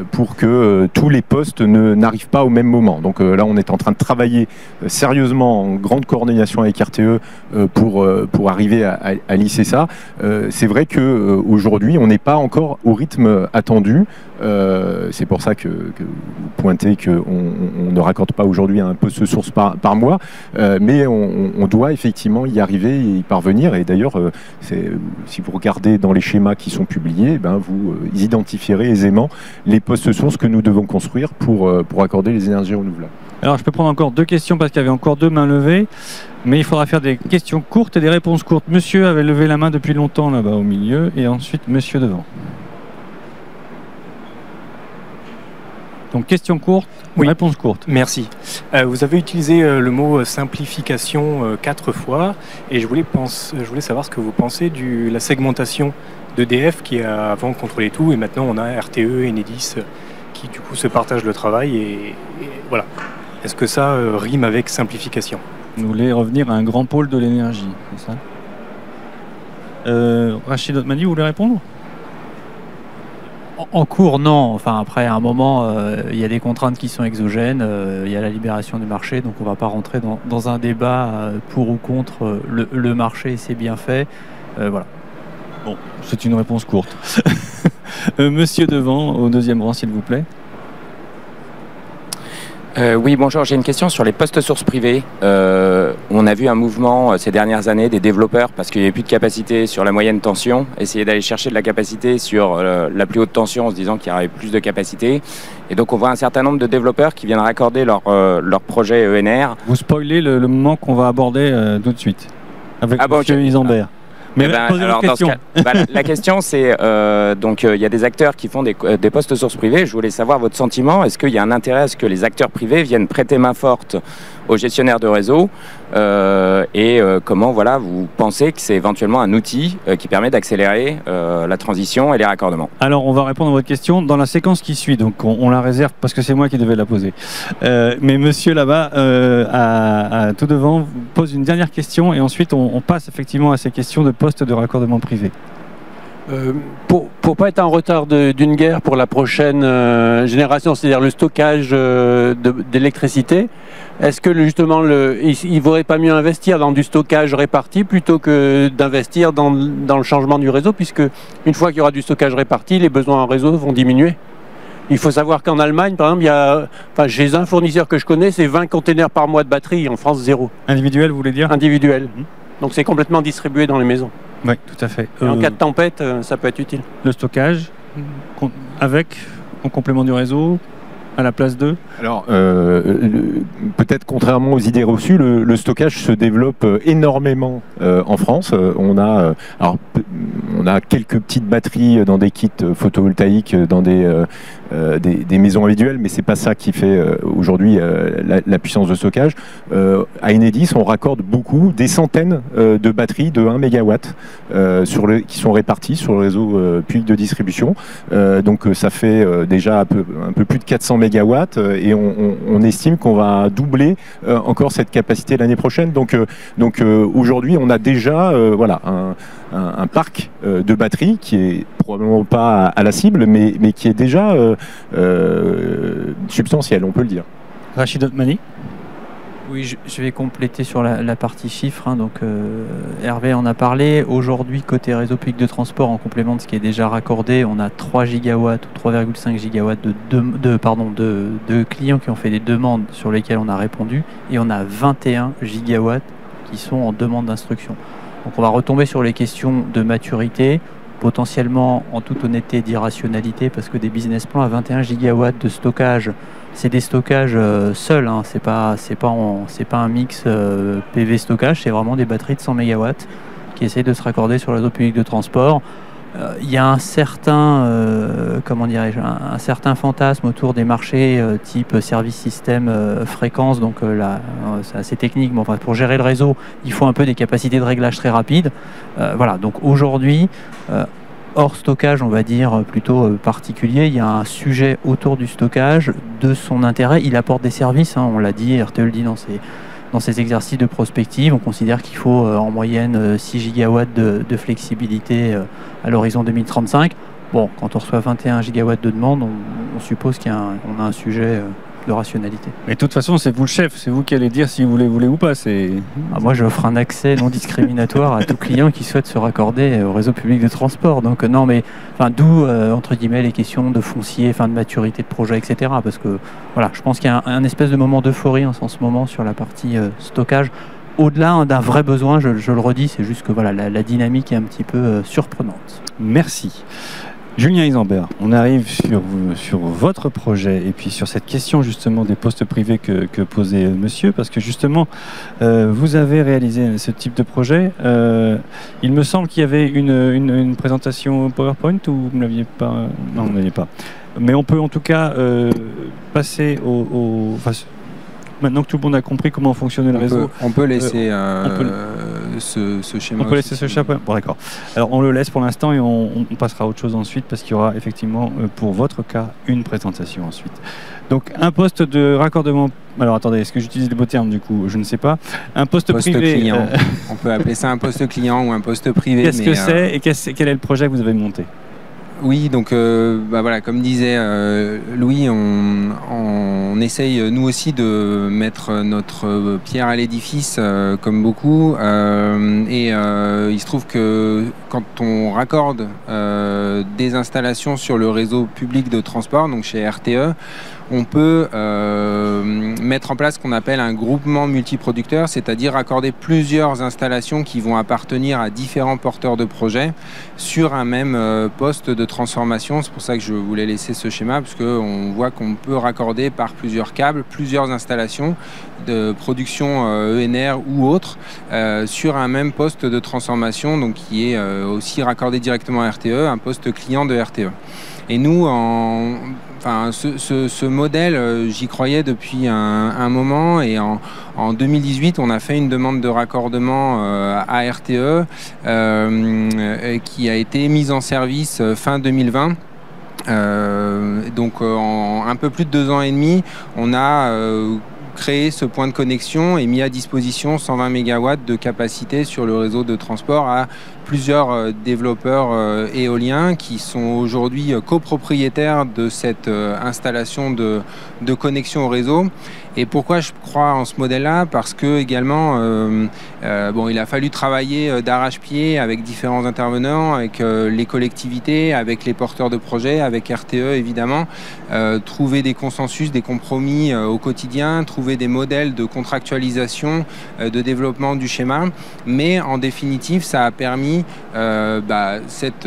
pour que tous les postes n'arrivent pas au même moment. Donc là, on est en train de travailler sérieusement en grande coordination avec RTE pour arriver à lisser ça. C'est vrai qu'aujourd'hui, on n'est pas encore au rythme attendu. C'est pour ça que vous pointez qu'on ne raccorde pas aujourd'hui un poste source par mois, mais on doit effectivement y arriver et y parvenir. Et d'ailleurs, si vous regardez dans les schémas qui sont publiés, vous identifierez aisément les postes sources que nous devons construire pour accorder les énergies renouvelables. Alors je peux prendre encore 2 questions parce qu'il y avait encore 2 mains levées, mais il faudra faire des questions courtes et des réponses courtes. Monsieur avait levé la main depuis longtemps là-bas au milieu, et ensuite monsieur devant. Donc question courte, oui. Réponse courte. Merci. Vous avez utilisé le mot simplification 4 fois, et je voulais savoir ce que vous pensez de la segmentation d'EDF qui a avant contrôlé tout, et maintenant on a RTE et Enedis qui du coup se partagent le travail, et voilà. Est-ce que ça rime avec simplification? Vous voulez revenir à un grand pôle de l'énergie, c'est ça? Rachid Otmani, vous voulez répondre? En cours, non. Enfin, après, à un moment, il y a des contraintes qui sont exogènes, il y a la libération du marché, donc on ne va pas rentrer dans un débat pour ou contre le marché et ses bienfaits. Voilà. Bon, c'est une réponse courte. Monsieur devant, au 2e rang, s'il vous plaît. Oui, bonjour, j'ai une question sur les postes sources privés. On a vu un mouvement ces dernières années des développeurs, parce qu'il n'y avait plus de capacité sur la moyenne tension, essayer d'aller chercher de la capacité sur la plus haute tension en se disant qu'il y aurait plus de capacité. Et donc on voit un certain nombre de développeurs qui viennent raccorder leur projet ENR. Vous spoilez le moment qu'on va aborder tout de suite, avec monsieur Isambert. Mais alors, dans ce cas, la question c'est, donc il y a des acteurs qui font des postes sources privés. Je voulais savoir votre sentiment. Est-ce qu'il y a un intérêt à ce que les acteurs privés viennent prêter main forte aux gestionnaires de réseau et comment vous pensez que c'est éventuellement un outil qui permet d'accélérer la transition et les raccordements? Alors on va répondre à votre question dans la séquence qui suit, donc on la réserve parce que c'est moi qui devais la poser. Mais monsieur là-bas, tout devant, vous pose une dernière question et ensuite on passe effectivement à ces questions de postes de raccordement privé. Pour pas être en retard d'une guerre pour la prochaine génération, c'est-à-dire le stockage d'électricité, est-ce que justement il ne vaudrait pas mieux investir dans du stockage réparti plutôt que d'investir dans le changement du réseau, puisque une fois qu'il y aura du stockage réparti, les besoins en réseau vont diminuer? Il faut savoir qu'en Allemagne, par exemple, chez un fournisseur que je connais, c'est 20 containers par mois de batterie, en France 0. Individuel, vous voulez dire? Individuel. Donc c'est complètement distribué dans les maisons. Oui, tout à fait. Et en cas de tempête, ça peut être utile. Le stockage, en complément du réseau, à la place d'eux? Alors, peut-être contrairement aux idées reçues, le stockage se développe énormément en France. On a quelques petites batteries dans des kits photovoltaïques, dans des maisons individuelles, mais c'est pas ça qui fait aujourd'hui la puissance de stockage. À Enedis, on raccorde beaucoup, des centaines de batteries de 1 MW qui sont réparties sur le réseau public de distribution. Donc ça fait déjà un peu plus de 400 MW et on estime qu'on va doubler encore cette capacité l'année prochaine. Donc aujourd'hui, on a déjà un parc de batteries qui est probablement pas à la cible, mais qui est déjà substantiel, on peut le dire. Rachid Otmani? Oui, je vais compléter sur la partie chiffres. Donc, Hervé en a parlé. Aujourd'hui, côté réseau public de transport, en complément de ce qui est déjà raccordé, on a 3 gigawatts ou 3,5 gigawatts de clients qui ont fait des demandes sur lesquelles on a répondu. Et on a 21 gigawatts qui sont en demande d'instruction. Donc, on va retomber sur les questions de maturité, potentiellement, en toute honnêteté, d'irrationalité, parce que des business plans à 21 gigawatts de stockage, c'est des stockages seuls, hein. C'est pas un mix PV stockage, c'est vraiment des batteries de 100 MW qui essayent de se raccorder sur le réseau public de transport. Il y a un certain fantasme autour des marchés type service système fréquence, donc là c'est assez technique, mais enfin, pour gérer le réseau, il faut un peu des capacités de réglage très rapides. Voilà, donc aujourd'hui, hors stockage, on va dire plutôt particulier, il y a un sujet autour du stockage, de son intérêt. Il apporte des services, hein, on l'a dit, RTE le dit dans ces exercices de prospective. On considère qu'il faut en moyenne 6 gigawatts de flexibilité à l'horizon 2035. Bon, quand on reçoit 21 gigawatts de demande, on suppose qu'on a un sujet de rationalité. Mais de toute façon, c'est vous le chef, c'est vous qui allez dire si vous voulez ou pas. Moi, j'offre un accès non discriminatoire à tout client qui souhaite se raccorder au réseau public de transport. Donc non, mais d'où entre guillemets les questions de foncier, de maturité de projet, etc. Parce que voilà, je pense qu'il y a un espèce de moment d'euphorie en ce moment sur la partie stockage. Au-delà d'un vrai besoin, je le redis, c'est juste que voilà, la dynamique est un petit peu surprenante. Merci. Julien Isambert, on arrive sur votre projet et puis sur cette question justement des postes privés que posait monsieur, parce que justement vous avez réalisé ce type de projet. Il me semble qu'il y avait une présentation PowerPoint ou vous ne l'aviez pas? Non, vous ne l'aviez pas. Mais on peut en tout cas passer maintenant que tout le monde a compris comment fonctionnait le réseau. On peut laisser ce schéma. On peut laisser ce schéma. Bon, d'accord. Alors on le laisse pour l'instant et on passera à autre chose ensuite, parce qu'il y aura effectivement pour votre cas une présentation ensuite. Donc un poste de raccordement. Alors attendez, est-ce que j'utilise le beau terme du coup? Je ne sais pas. Un poste privé. Client. On peut appeler ça un poste client ou un poste privé. Qu'est-ce que c'est et quel est le projet que vous avez monté? Oui, donc voilà, comme disait Louis, on essaye nous aussi de mettre notre pierre à l'édifice, comme beaucoup. Et il se trouve que quand on raccorde des installations sur le réseau public de transport, donc chez RTE, on peut mettre en place ce qu'on appelle un groupement multiproducteur, c'est-à-dire raccorder plusieurs installations qui vont appartenir à différents porteurs de projets sur un même poste de transformation. C'est pour ça que je voulais laisser ce schéma, parce qu'on voit qu'on peut raccorder par plusieurs câbles, plusieurs installations de production ENR ou autre sur un même poste de transformation, donc qui est aussi raccordé directement à RTE, un poste client de RTE. Et nous, ce modèle, j'y croyais depuis un moment, et en 2018, on a fait une demande de raccordement à RTE qui a été mise en service fin 2020. Donc en un peu plus de 2 ans et demi, on a créé ce point de connexion et mis à disposition 120 MW de capacité sur le réseau de transport à plusieurs développeurs éoliens qui sont aujourd'hui copropriétaires de cette installation de connexion au réseau. Et pourquoi je crois en ce modèle-là? Parce que également, il a fallu travailler d'arrache-pied avec différents intervenants, avec les collectivités, avec les porteurs de projets, avec RTE évidemment, trouver des consensus, des compromis au quotidien, trouver des modèles de contractualisation, de développement du schéma. Mais en définitive, ça a permis cette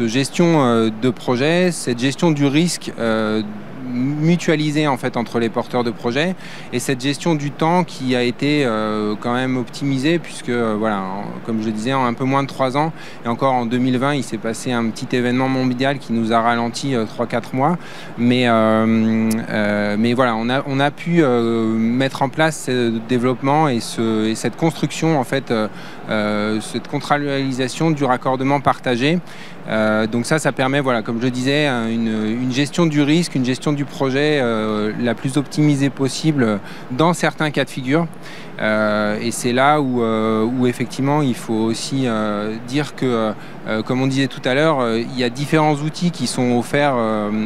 gestion de projet, cette gestion du risque mutualisée en fait entre les porteurs de projets, et cette gestion du temps qui a été quand même optimisée, puisque voilà, comme je le disais, en un peu moins de 3 ans, et encore en 2020 il s'est passé un petit événement mondial qui nous a ralenti 3-4 mois, mais voilà, on a pu mettre en place ce développement et cette construction en fait, cette contractualisation du raccordement partagé. Donc ça permet, voilà, comme je le disais, une gestion du risque, une gestion du projet la plus optimisée possible dans certains cas de figure. Et c'est là où effectivement il faut aussi dire que, comme on disait tout à l'heure, il y a différents outils qui sont offerts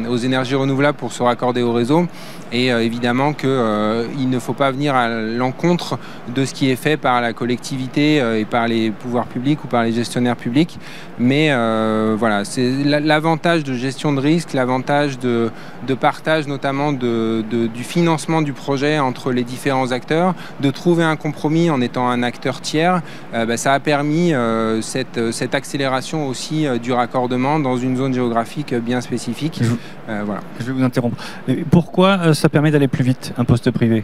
aux énergies renouvelables pour se raccorder au réseau. Et évidemment qu'il ne faut pas venir à l'encontre de ce qui est fait par la collectivité et par les pouvoirs publics ou par les gestionnaires publics. Mais voilà, c'est l'avantage de gestion de risque, l'avantage de partage notamment du financement du projet entre les différents acteurs, de trouver un compromis en étant un acteur tiers. Ça a permis cette accélération aussi du raccordement dans une zone géographique bien spécifique. Voilà. Je vais vous interrompre. Pourquoi ça permet d'aller plus vite, un poste privé?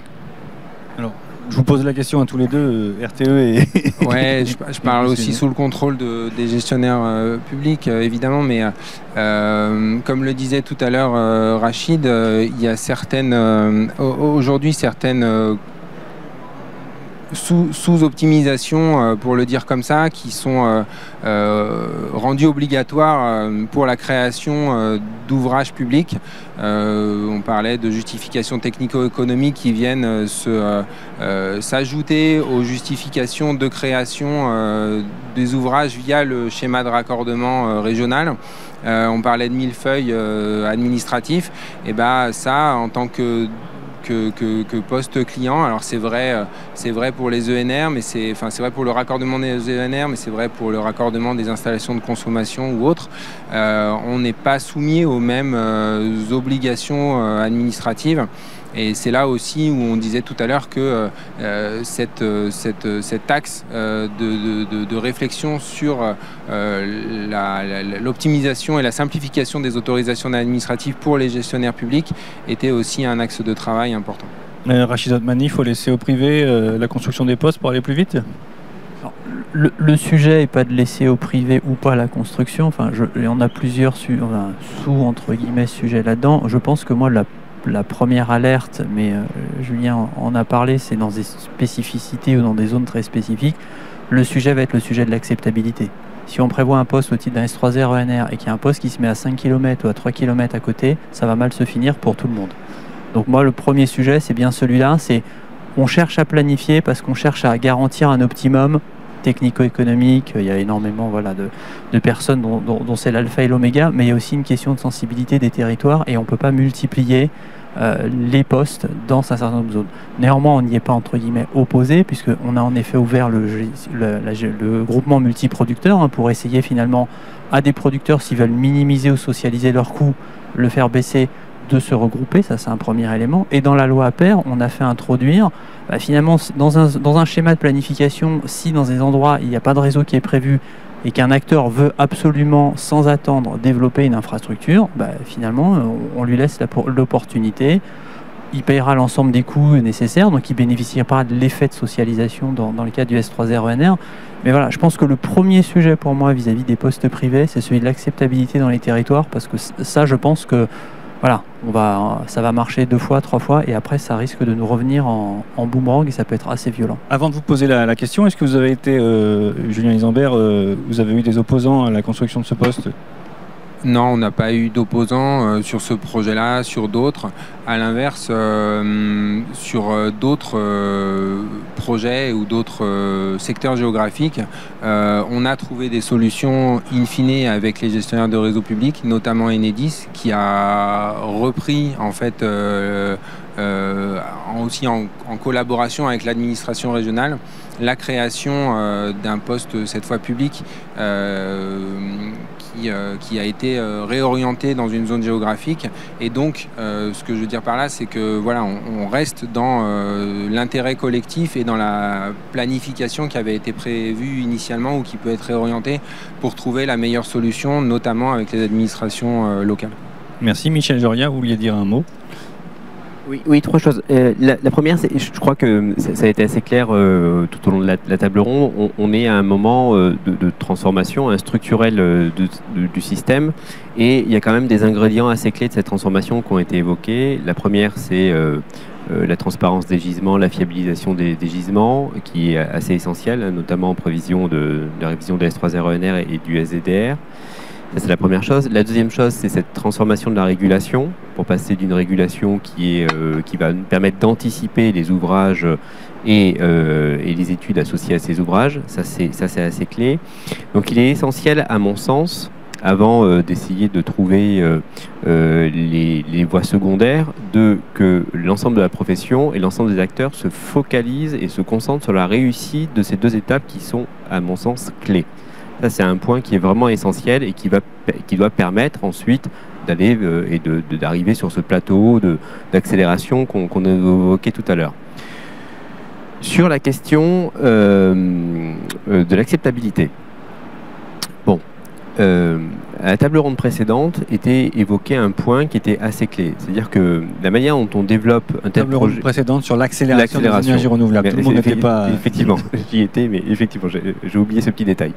Alors, je vous pose la question à tous les deux, RTE et... Ouais, je parle aussi sous le contrôle des gestionnaires publics, évidemment, mais comme le disait tout à l'heure Rachid, il y a aujourd'hui certaines sous-optimisations, pour le dire comme ça, qui sont rendues obligatoires pour la création d'ouvrages publics. On parlait de justifications technico-économiques qui viennent s'ajouter aux justifications de création des ouvrages via le schéma c'est-à-dire régional. On parlait de millefeuille administratif. Et ça, en tant que poste client. Alors c'est vrai pour les ENR, mais c'est vrai pour le raccordement des ENR, mais c'est vrai pour le raccordement des installations de consommation ou autres. On n'est pas soumis aux mêmes obligations administratives. Et c'est là aussi où on disait tout à l'heure que cet axe de réflexion sur l'optimisation et la simplification des autorisations administratives pour les gestionnaires publics était aussi un axe de travail important. Rachid Otmani, il faut laisser au privé la construction des postes pour aller plus vite? Alors, le sujet n'est pas de laisser au privé ou pas la construction. Il y en a plusieurs entre guillemets sujets là-dedans. Je pense que moi, la première alerte, mais Julien en a parlé, c'est dans des spécificités ou dans des zones très spécifiques. Le sujet va être le sujet de l'acceptabilité. Si on prévoit un poste au titre d'un S3R ENR et qu'il y a un poste qui se met à 5 km ou à 3 km à côté, ça va mal se finir pour tout le monde. Donc moi, le premier sujet, c'est bien celui-là, c'est on cherche à planifier parce qu'on cherche à garantir un optimum technico-économique. Il y a énormément de personnes dont c'est l'alpha et l'oméga, mais il y a aussi une question de sensibilité des territoires et on ne peut pas multiplier les postes dans un certain nombre de zones. Néanmoins, on n'y est pas entre guillemets opposé, puisqu'on a en effet ouvert le groupement multiproducteur pour essayer finalement à des producteurs, s'ils veulent minimiser ou socialiser leurs coûts, le faire baisser, de se regrouper. Ça, c'est un premier élément. Et dans la loi APER, on a fait introduire finalement dans un schéma de planification, si dans des endroits il n'y a pas de réseau qui est prévu et qu'un acteur veut absolument, sans attendre, développer une infrastructure, finalement, on lui laisse l'opportunité. Il payera l'ensemble des coûts nécessaires, donc il bénéficiera de l'effet de socialisation dans le cadre du S3R ENR. Mais voilà, je pense que le premier sujet pour moi vis-à-vis des postes privés, c'est celui de l'acceptabilité dans les territoires, parce que ça, je pense que voilà, ça va marcher 2 fois, 3 fois, et après ça risque de nous revenir en boomerang et ça peut être assez violent. Avant de vous poser la question, est-ce que vous avez été, Julien Isambert, vous avez eu des opposants à la construction de ce poste? Non, on n'a pas eu d'opposants sur ce projet-là, sur d'autres. À l'inverse, sur d'autres projets ou d'autres secteurs géographiques, on a trouvé des solutions in fine avec les gestionnaires de réseaux publics, notamment Enedis, qui a repris en fait aussi en collaboration avec l'administration régionale la création d'un poste cette fois public qui a été réorienté dans une zone géographique. Et donc, ce que je veux dire par là, c'est que voilà, on reste dans l'intérêt collectif et dans la planification qui avait été prévue initialement ou qui peut être réorientée pour trouver la meilleure solution, notamment avec les administrations locales. Merci. Michel Joria, vous vouliez dire un mot? Oui, trois choses. La première, je crois que ça a été assez clair tout au long de la table ronde. On est à un moment de transformation structurelle du système, et il y a quand même des ingrédients assez clés de cette transformation qui ont été évoqués. La première, c'est la transparence des gisements, la fiabilisation des gisements, qui est assez essentielle, notamment en prévision de la révision des S3RENR et du SDDR. Ça, c'est la première chose. La deuxième chose, c'est cette transformation de la régulation, pour passer d'une régulation qui va nous permettre d'anticiper les ouvrages et les études associées à ces ouvrages. Ça, c'est assez clé. Donc, il est essentiel, à mon sens, avant d'essayer de trouver les voies secondaires, que l'ensemble de la profession et l'ensemble des acteurs se focalisent et se concentrent sur la réussite de ces deux étapes qui sont, à mon sens, clés. Ça, c'est un point qui est vraiment essentiel et qui doit permettre ensuite d'aller et d'arriver sur ce plateau d'accélération qu'on a évoqué tout à l'heure. Sur la question de l'acceptabilité. Bon, à la table ronde précédente était évoqué un point qui était assez clé. C'est-à-dire que la manière dont on développe un tel projet... Table ronde précédente sur l'accélération des énergies renouvelables. Tout le monde n'était pas... Effectivement, j'y étais, mais effectivement, j'ai oublié ce petit détail.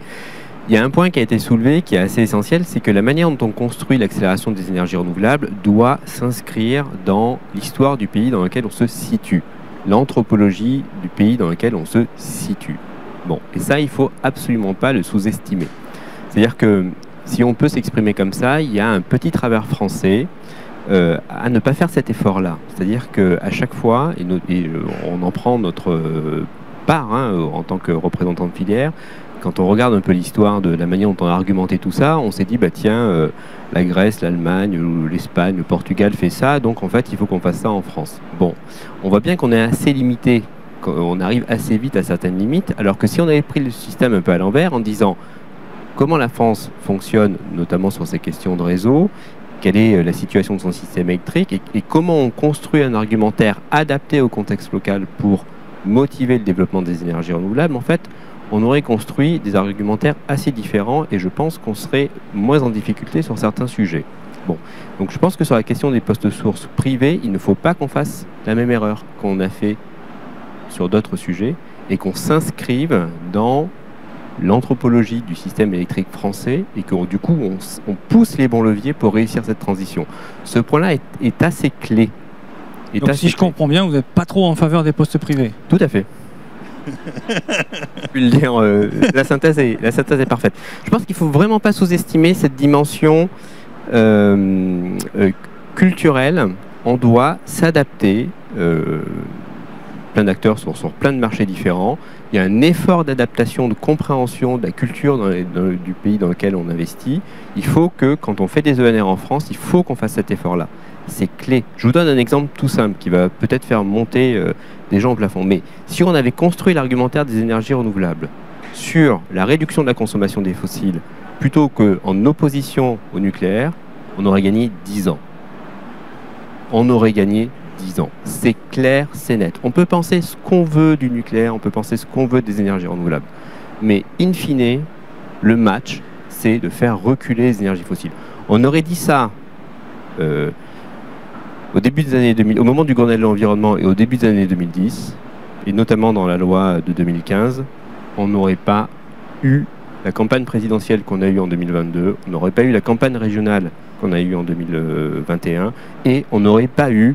Il y a un point qui a été soulevé qui est assez essentiel, c'est que la manière dont on construit l'accélération des énergies renouvelables doit s'inscrire dans l'histoire du pays dans lequel on se situe, l'anthropologie du pays dans lequel on se situe. Bon, et ça, il ne faut absolument pas le sous-estimer. C'est-à-dire que si on peut s'exprimer comme ça, il y a un petit travers français à ne pas faire cet effort-là. C'est-à-dire qu'à chaque fois, et on en prend notre part en tant que représentant de filière, quand on regarde un peu l'histoire de la manière dont on a argumenté tout ça, on s'est dit, bah tiens, la Grèce, l'Allemagne, l'Espagne, le Portugal fait ça, donc en fait, il faut qu'on fasse ça en France. Bon, on voit bien qu'on est assez limité, qu'on arrive assez vite à certaines limites, alors que si on avait pris le système un peu à l'envers en disant comment la France fonctionne, notamment sur ces questions de réseau, quelle est la situation de son système électrique et comment on construit un argumentaire adapté au contexte local pour motiver le développement des énergies renouvelables, en fait, on aurait construit des argumentaires assez différents et je pense qu'on serait moins en difficulté sur certains sujets. Bon, donc je pense que sur la question des postes sources privés, il ne faut pas qu'on fasse la même erreur qu'on a fait sur d'autres sujets et qu'on s'inscrive dans l'anthropologie du système électrique français et que du coup on pousse les bons leviers pour réussir cette transition. Ce point-là est assez clé. Donc si je comprends bien, vous n'êtes pas trop en faveur des postes privés? Tout à fait. Le dire, la synthèse est parfaite. Je pense qu'il ne faut vraiment pas sous-estimer cette dimension culturelle. On doit s'adapter. Plein d'acteurs sur plein de marchés différents. Il y a un effort d'adaptation, de compréhension de la culture du pays dans lequel on investit. Il faut que, quand on fait des ENR en France, il faut qu'on fasse cet effort-là. C'est clé. Je vous donne un exemple tout simple qui va peut-être faire monter des gens au plafond. Mais si on avait construit l'argumentaire des énergies renouvelables sur la réduction de la consommation des fossiles plutôt qu'en opposition au nucléaire, on aurait gagné 10 ans. On aurait gagné 10 ans. C'est clair, c'est net. On peut penser ce qu'on veut du nucléaire, on peut penser ce qu'on veut des énergies renouvelables. Mais in fine, le match, c'est de faire reculer les énergies fossiles. On aurait dit ça au début des années 2000, au moment du Grenelle de l'environnement et au début des années 2010, et notamment dans la loi de 2015, on n'aurait pas eu la campagne présidentielle qu'on a eue en 2022, on n'aurait pas eu la campagne régionale qu'on a eue en 2021, et on n'aurait pas eu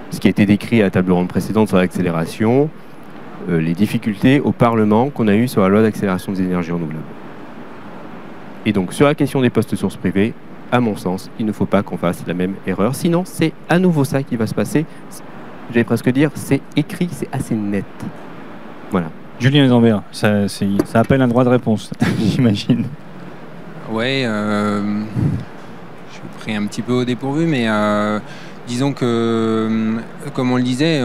ce qui a été décrit à la table ronde précédente sur l'accélération, les difficultés au Parlement qu'on a eues sur la loi d'accélération des énergies renouvelables. Et donc sur la question des postes sources privées, à mon sens, il ne faut pas qu'on fasse la même erreur. Sinon, c'est à nouveau ça qui va se passer. J'allais presque dire, c'est écrit, c'est assez net. Voilà. Julien Zambert, ça appelle un droit de réponse, j'imagine. Ouais, je suis pris un petit peu au dépourvu, mais disons que, comme on le disait,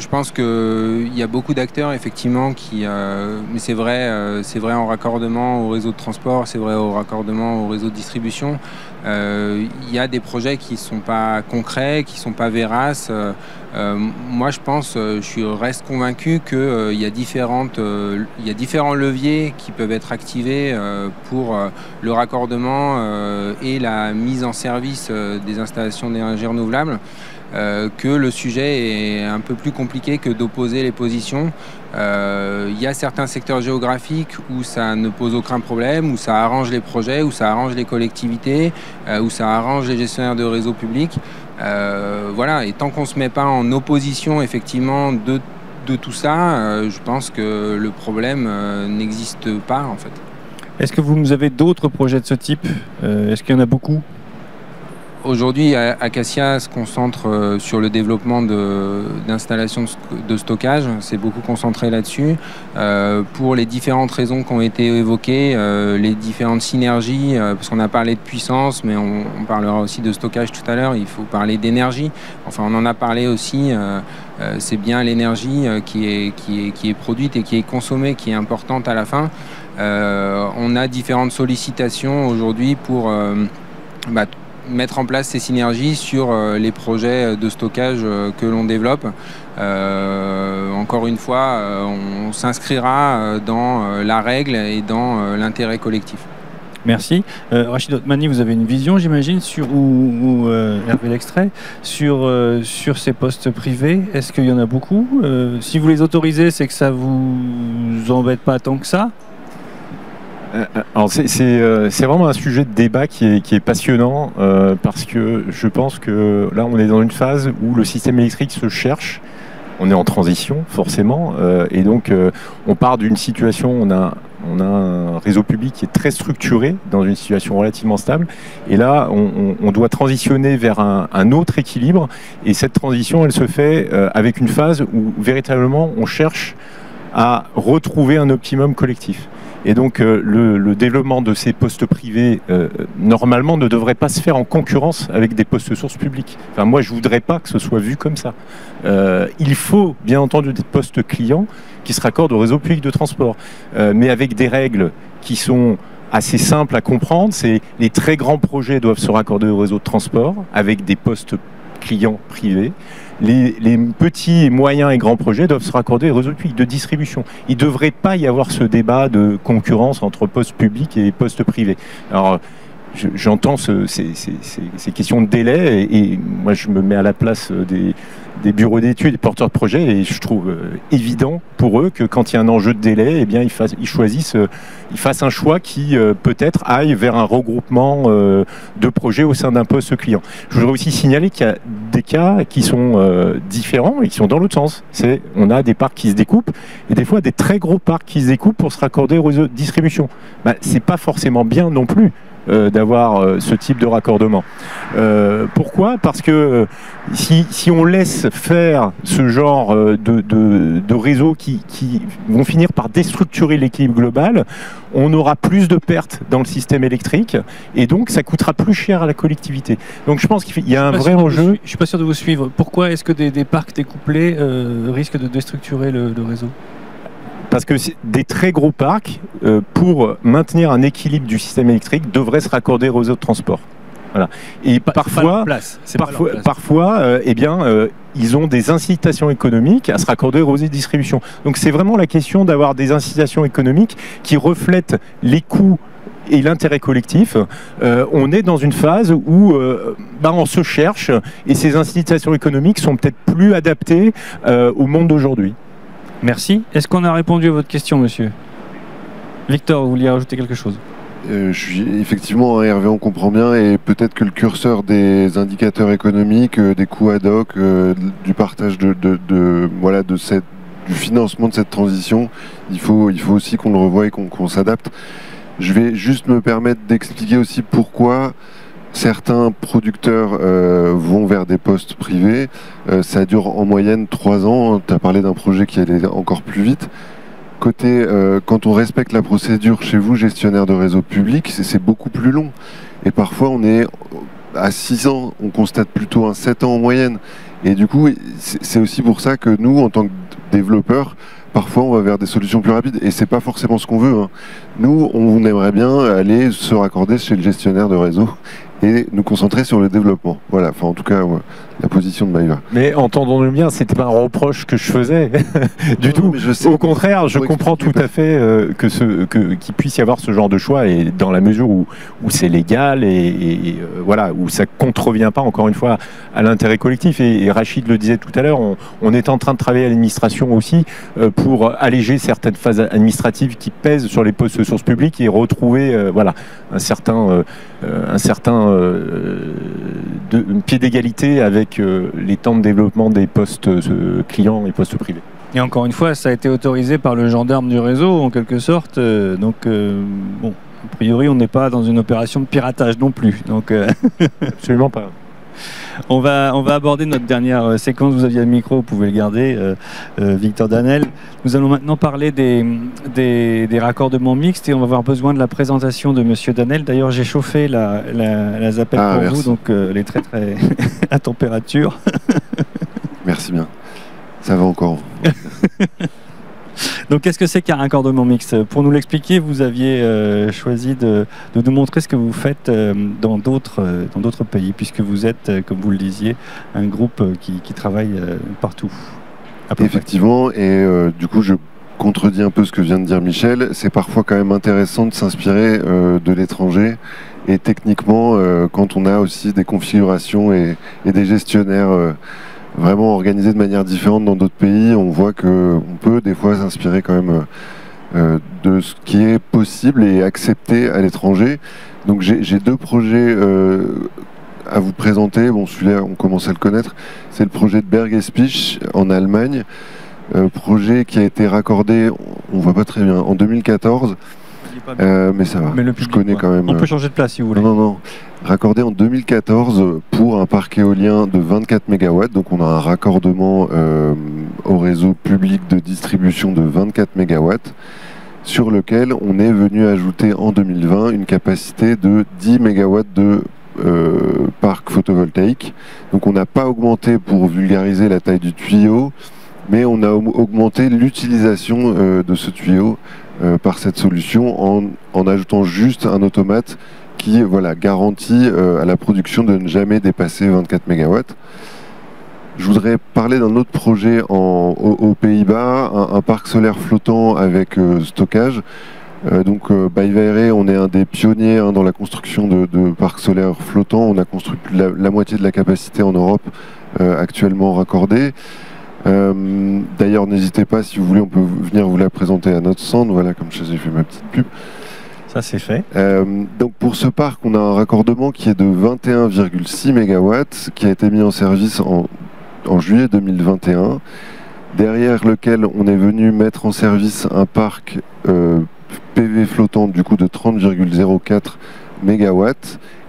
je pense qu'il y a beaucoup d'acteurs effectivement mais c'est vrai en raccordement au réseau de transport, c'est vrai au raccordement au réseau de distribution. Il y a des projets qui ne sont pas concrets, qui ne sont pas véraces. Moi, je reste convaincu qu'il y a différents leviers qui peuvent être activés pour le raccordement et la mise en service des installations d'énergie renouvelable. Que le sujet est un peu plus compliqué que d'opposer les positions. Il y a certains secteurs géographiques où ça ne pose aucun problème, où ça arrange les projets, où ça arrange les collectivités, où ça arrange les gestionnaires de réseaux publics. Voilà, et tant qu'on ne se met pas en opposition effectivement de tout ça, je pense que le problème n'existe pas en fait. Est-ce que vous avez d'autres projets de ce type? Est-ce qu'il y en a beaucoup? Aujourd'hui, Acacia se concentre sur le développement d'installations de stockage. C'est beaucoup concentré là-dessus. Pour les différentes raisons qui ont été évoquées, les différentes synergies, parce qu'on a parlé de puissance, mais on parlera aussi de stockage tout à l'heure, il faut parler d'énergie. Enfin, on en a parlé aussi. C'est bien l'énergie qui est produite et qui est consommée, qui est importante à la fin. On a différentes sollicitations aujourd'hui pour mettre en place ces synergies sur les projets de stockage que l'on développe. Encore une fois, on s'inscrira dans la règle et dans l'intérêt collectif. Merci. Rachid Otmani, vous avez une vision, j'imagine, ou Hervé Lextrait, sur ces postes privés. Est-ce qu'il y en a beaucoup? Si vous les autorisez, c'est que ça vous embête pas tant que ça? Alors c'est vraiment un sujet de débat qui est passionnant parce que je pense que là on est dans une phase où le système électrique se cherche, on est en transition forcément et donc on part d'une situation, on a un réseau public qui est très structuré dans une situation relativement stable et là on doit transitionner vers un autre équilibre et cette transition elle se fait avec une phase où véritablement on cherche à retrouver un optimum collectif. Et donc le développement de ces postes privés, normalement, ne devrait pas se faire en concurrence avec des postes sources publiques. Enfin, moi, je ne voudrais pas que ce soit vu comme ça. Il faut, bien entendu, des postes clients qui se raccordent au réseau public de transport, mais avec des règles qui sont assez simples à comprendre. C'est les très grands projets doivent se raccorder au réseau de transport avec des postes clients privés. Les petits, moyens et grands projets doivent se raccorder au réseau public de distribution. Il ne devrait pas y avoir ce débat de concurrence entre postes publics et postes privés. Alors, j'entends ces questions de délai et moi je me mets à la place des bureaux d'études, des porteurs de projets et je trouve évident pour eux que quand il y a un enjeu de délai, eh bien ils fassent un choix qui peut-être aille vers un regroupement de projets au sein d'un poste client. Je voudrais aussi signaler qu'il y a des cas qui sont différents et qui sont dans l'autre sens. On a des parcs qui se découpent et des fois des très gros parcs qui se découpent pour se raccorder au réseau de distribution. C'est pas forcément bien non plus d'avoir ce type de raccordement. Pourquoi? Parce que si on laisse faire ce genre de réseaux qui vont finir par déstructurer l'équilibre global, on aura plus de pertes dans le système électrique et donc ça coûtera plus cher à la collectivité. Donc je pense qu'il y a un vrai enjeu. Je ne suis pas sûr de vous suivre. Pourquoi est-ce que des parcs découplés risquent de déstructurer le réseau? Parce que des très gros parcs, pour maintenir un équilibre du système électrique, devraient se raccorder au réseau de transport. Voilà. Et parfois, ils ont des incitations économiques à se raccorder au réseau de distribution. Donc c'est vraiment la question d'avoir des incitations économiques qui reflètent les coûts et l'intérêt collectif. On est dans une phase où on se cherche et ces incitations économiques sont peut-être plus adaptées au monde d'aujourd'hui. Merci. Est-ce qu'on a répondu à votre question, monsieur? Victor, vous vouliez rajouter quelque chose? Effectivement, Hervé, on comprend bien, et peut-être que le curseur des indicateurs économiques, des coûts ad hoc, du partage du financement de cette transition, il faut aussi qu'on le revoie et qu'on s'adapte. Je vais juste me permettre d'expliquer aussi pourquoi certains producteurs vont vers des postes privés. Ça dure en moyenne 3 ans. Tu as parlé d'un projet qui allait encore plus vite. Quand on respecte la procédure chez vous, gestionnaire de réseau public, c'est beaucoup plus long. Et parfois, on est à 6 ans, on constate plutôt un 7 ans en moyenne. Et du coup, c'est aussi pour ça que nous, en tant que développeurs, parfois on va vers des solutions plus rapides et c'est pas forcément ce qu'on veut, hein. Nous, on aimerait bien aller se raccorder chez le gestionnaire de réseau et nous concentrer sur le développement. Voilà, enfin en tout cas, ouais, la position de Maïva. Mais entendons-le bien, c'était pas un reproche que je faisais du tout. Au contraire, je comprends tout à fait qu'il puisse y avoir ce genre de choix et dans la mesure où c'est légal et voilà, où ça contrevient pas encore une fois à l'intérêt collectif. Et Rachid le disait tout à l'heure, on est en train de travailler à l'administration aussi pour alléger certaines phases administratives qui pèsent sur les postes de sources publiques et retrouver voilà, un certain pied d'égalité avec les temps de développement des postes clients et postes privés. Et encore une fois, ça a été autorisé par le gendarme du réseau, en quelque sorte. Donc, bon, a priori, on n'est pas dans une opération de piratage non plus. Donc, absolument pas. On va aborder notre dernière séquence. Vous aviez le micro, vous pouvez le garder, Victor Danel. Nous allons maintenant parler des raccordements mixtes et on va avoir besoin de la présentation de Monsieur Danel. D'ailleurs, j'ai chauffé la Zapelle pour merci. vous, donc elle est très très à température. Merci bien. Ça va encore. Donc, qu'est-ce que c'est qu'un raccordement mixte? Pour nous l'expliquer, vous aviez choisi de nous montrer ce que vous faites dans d'autres pays, puisque vous êtes, comme vous le disiez, un groupe qui travaille partout. Effectivement, et du coup, je contredis un peu ce que vient de dire Michel. C'est parfois quand même intéressant de s'inspirer de l'étranger. Et techniquement, quand on a aussi des configurations et des gestionnaires vraiment organisés de manière différente dans d'autres pays, on voit qu'on peut des fois s'inspirer quand même de ce qui est possible et accepté à l'étranger. Donc j'ai deux projets à vous présenter. Bon, celui-là, on commence à le connaître. C'est le projet de Berg-Espich en Allemagne. Projet qui a été raccordé, on voit pas très bien, en 2014. Mais ça va, je connais quand même. On peut changer de place si vous voulez. Non. Raccordé en 2014 pour un parc éolien de 24 MW. Donc on a un raccordement au réseau public de distribution de 24 MW sur lequel on est venu ajouter en 2020 une capacité de 10 MW de parc photovoltaïque. Donc on n'a pas augmenté pour vulgariser la taille du tuyau, mais on a augmenté l'utilisation de ce tuyau par cette solution en ajoutant juste un automate qui garantit à la production de ne jamais dépasser 24 MW. Je voudrais parler d'un autre projet aux Pays-Bas, un parc solaire flottant avec stockage. Bijvere, on est un des pionniers dans la construction de parcs solaires flottants. On a construit plus de la moitié de la capacité en Europe actuellement raccordée. D'ailleurs, n'hésitez pas, si vous voulez, on peut venir vous la présenter à notre stand. Voilà, comme j'ai fait ma petite pub. Ça, c'est fait. Donc pour ce parc, on a un raccordement qui est de 21,6 MW, qui a été mis en service en juillet 2021, derrière lequel on est venu mettre en service un parc PV flottant du coup de 30,04 MW.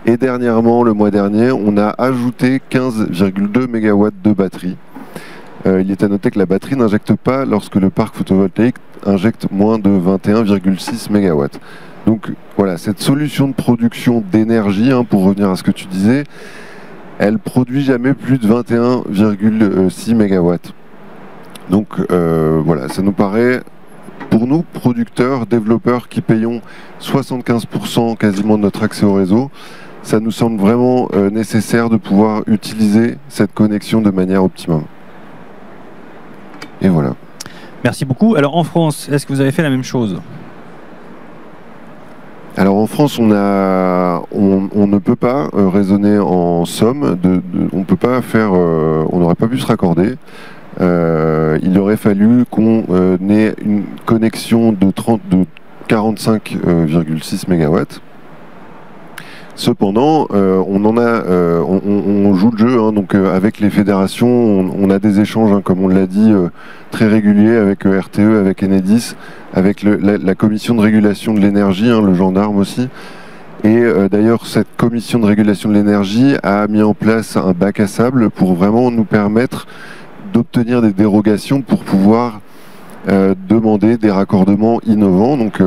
Et dernièrement, le mois dernier, on a ajouté 15,2 MW de batterie. Il est à noter que la batterie n'injecte pas lorsque le parc photovoltaïque injecte moins de 21,6 MW. Donc voilà, cette solution de production d'énergie, pour revenir à ce que tu disais, elle produit jamais plus de 21,6 MW. Donc voilà, ça nous paraît, pour nous, producteurs, développeurs qui payons 75% quasiment de notre accès au réseau, ça nous semble vraiment nécessaire de pouvoir utiliser cette connexion de manière optimum. Et voilà. Merci beaucoup. Alors en France, est-ce que vous avez fait la même chose? Alors en France, on ne peut pas raisonner en somme. On peut pas faire. On n'aurait pas pu se raccorder. Il aurait fallu qu'on ait une connexion de 45,6 MW. Cependant, on joue le jeu, donc avec les fédérations, on a des échanges, comme on l'a dit, très réguliers avec RTE, avec Enedis, avec la commission de régulation de l'énergie, le gendarme aussi. Et d'ailleurs, cette commission de régulation de l'énergie a mis en place un bac à sable pour vraiment nous permettre d'obtenir des dérogations pour pouvoir demander des raccordements innovants. Donc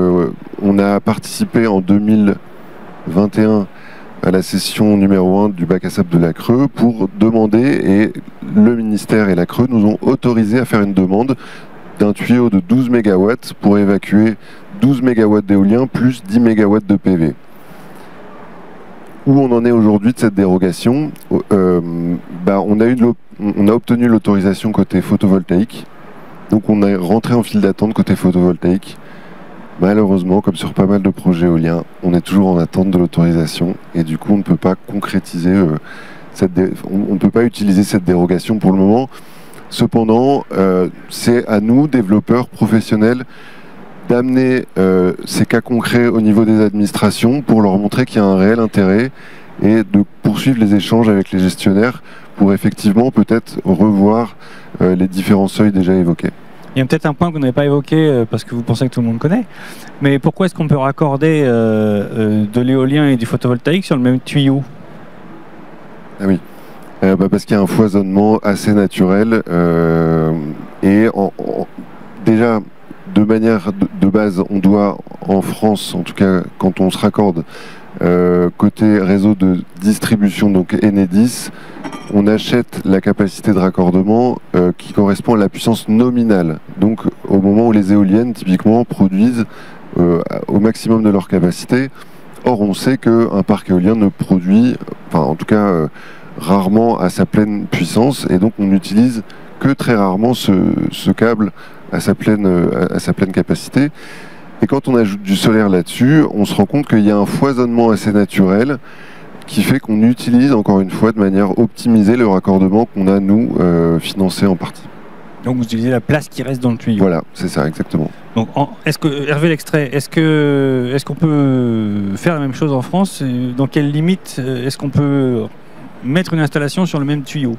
on a participé en 2021 à la session numéro 1 du bac à sable de la Creux pour demander, et le ministère et la Creux nous ont autorisé à faire une demande d'un tuyau de 12 MW pour évacuer 12 MW d'éolien plus 10 MW de PV. Où on en est aujourd'hui de cette dérogation, on a obtenu l'autorisation côté photovoltaïque, donc on est rentré en file d'attente côté photovoltaïque. Malheureusement, comme sur pas mal de projets éoliens, on est toujours en attente de l'autorisation et du coup on ne peut pas concrétiser, on ne peut pas utiliser cette dérogation pour le moment. Cependant, c'est à nous, développeurs professionnels, d'amener ces cas concrets au niveau des administrations pour leur montrer qu'il y a un réel intérêt et de poursuivre les échanges avec les gestionnaires pour effectivement peut-être revoir les différents seuils déjà évoqués. Il y a peut-être un point que vous n'avez pas évoqué parce que vous pensez que tout le monde connaît, mais pourquoi est-ce qu'on peut raccorder de l'éolien et du photovoltaïque sur le même tuyau? Ah oui, parce qu'il y a un foisonnement assez naturel et déjà de manière de base, on doit en France, en tout cas quand on se raccorde côté réseau de distribution, donc Enedis, on achète la capacité de raccordement qui correspond à la puissance nominale. Donc au moment où les éoliennes typiquement produisent au maximum de leur capacité. Or on sait qu'un parc éolien ne produit, enfin en tout cas rarement à sa pleine puissance, et donc on n'utilise que très rarement ce câble à sa pleine capacité. Et quand on ajoute du solaire là-dessus, on se rend compte qu'il y a un foisonnement assez naturel qui fait qu'on utilise encore une fois de manière optimisée le raccordement qu'on a nous financé en partie. Donc vous utilisez la place qui reste dans le tuyau. Voilà, c'est ça, exactement. Donc est-ce que Hervé l'extrait, est-ce qu'on peut faire la même chose en France? Dans quelles limites est-ce qu'on peut mettre une installation sur le même tuyau?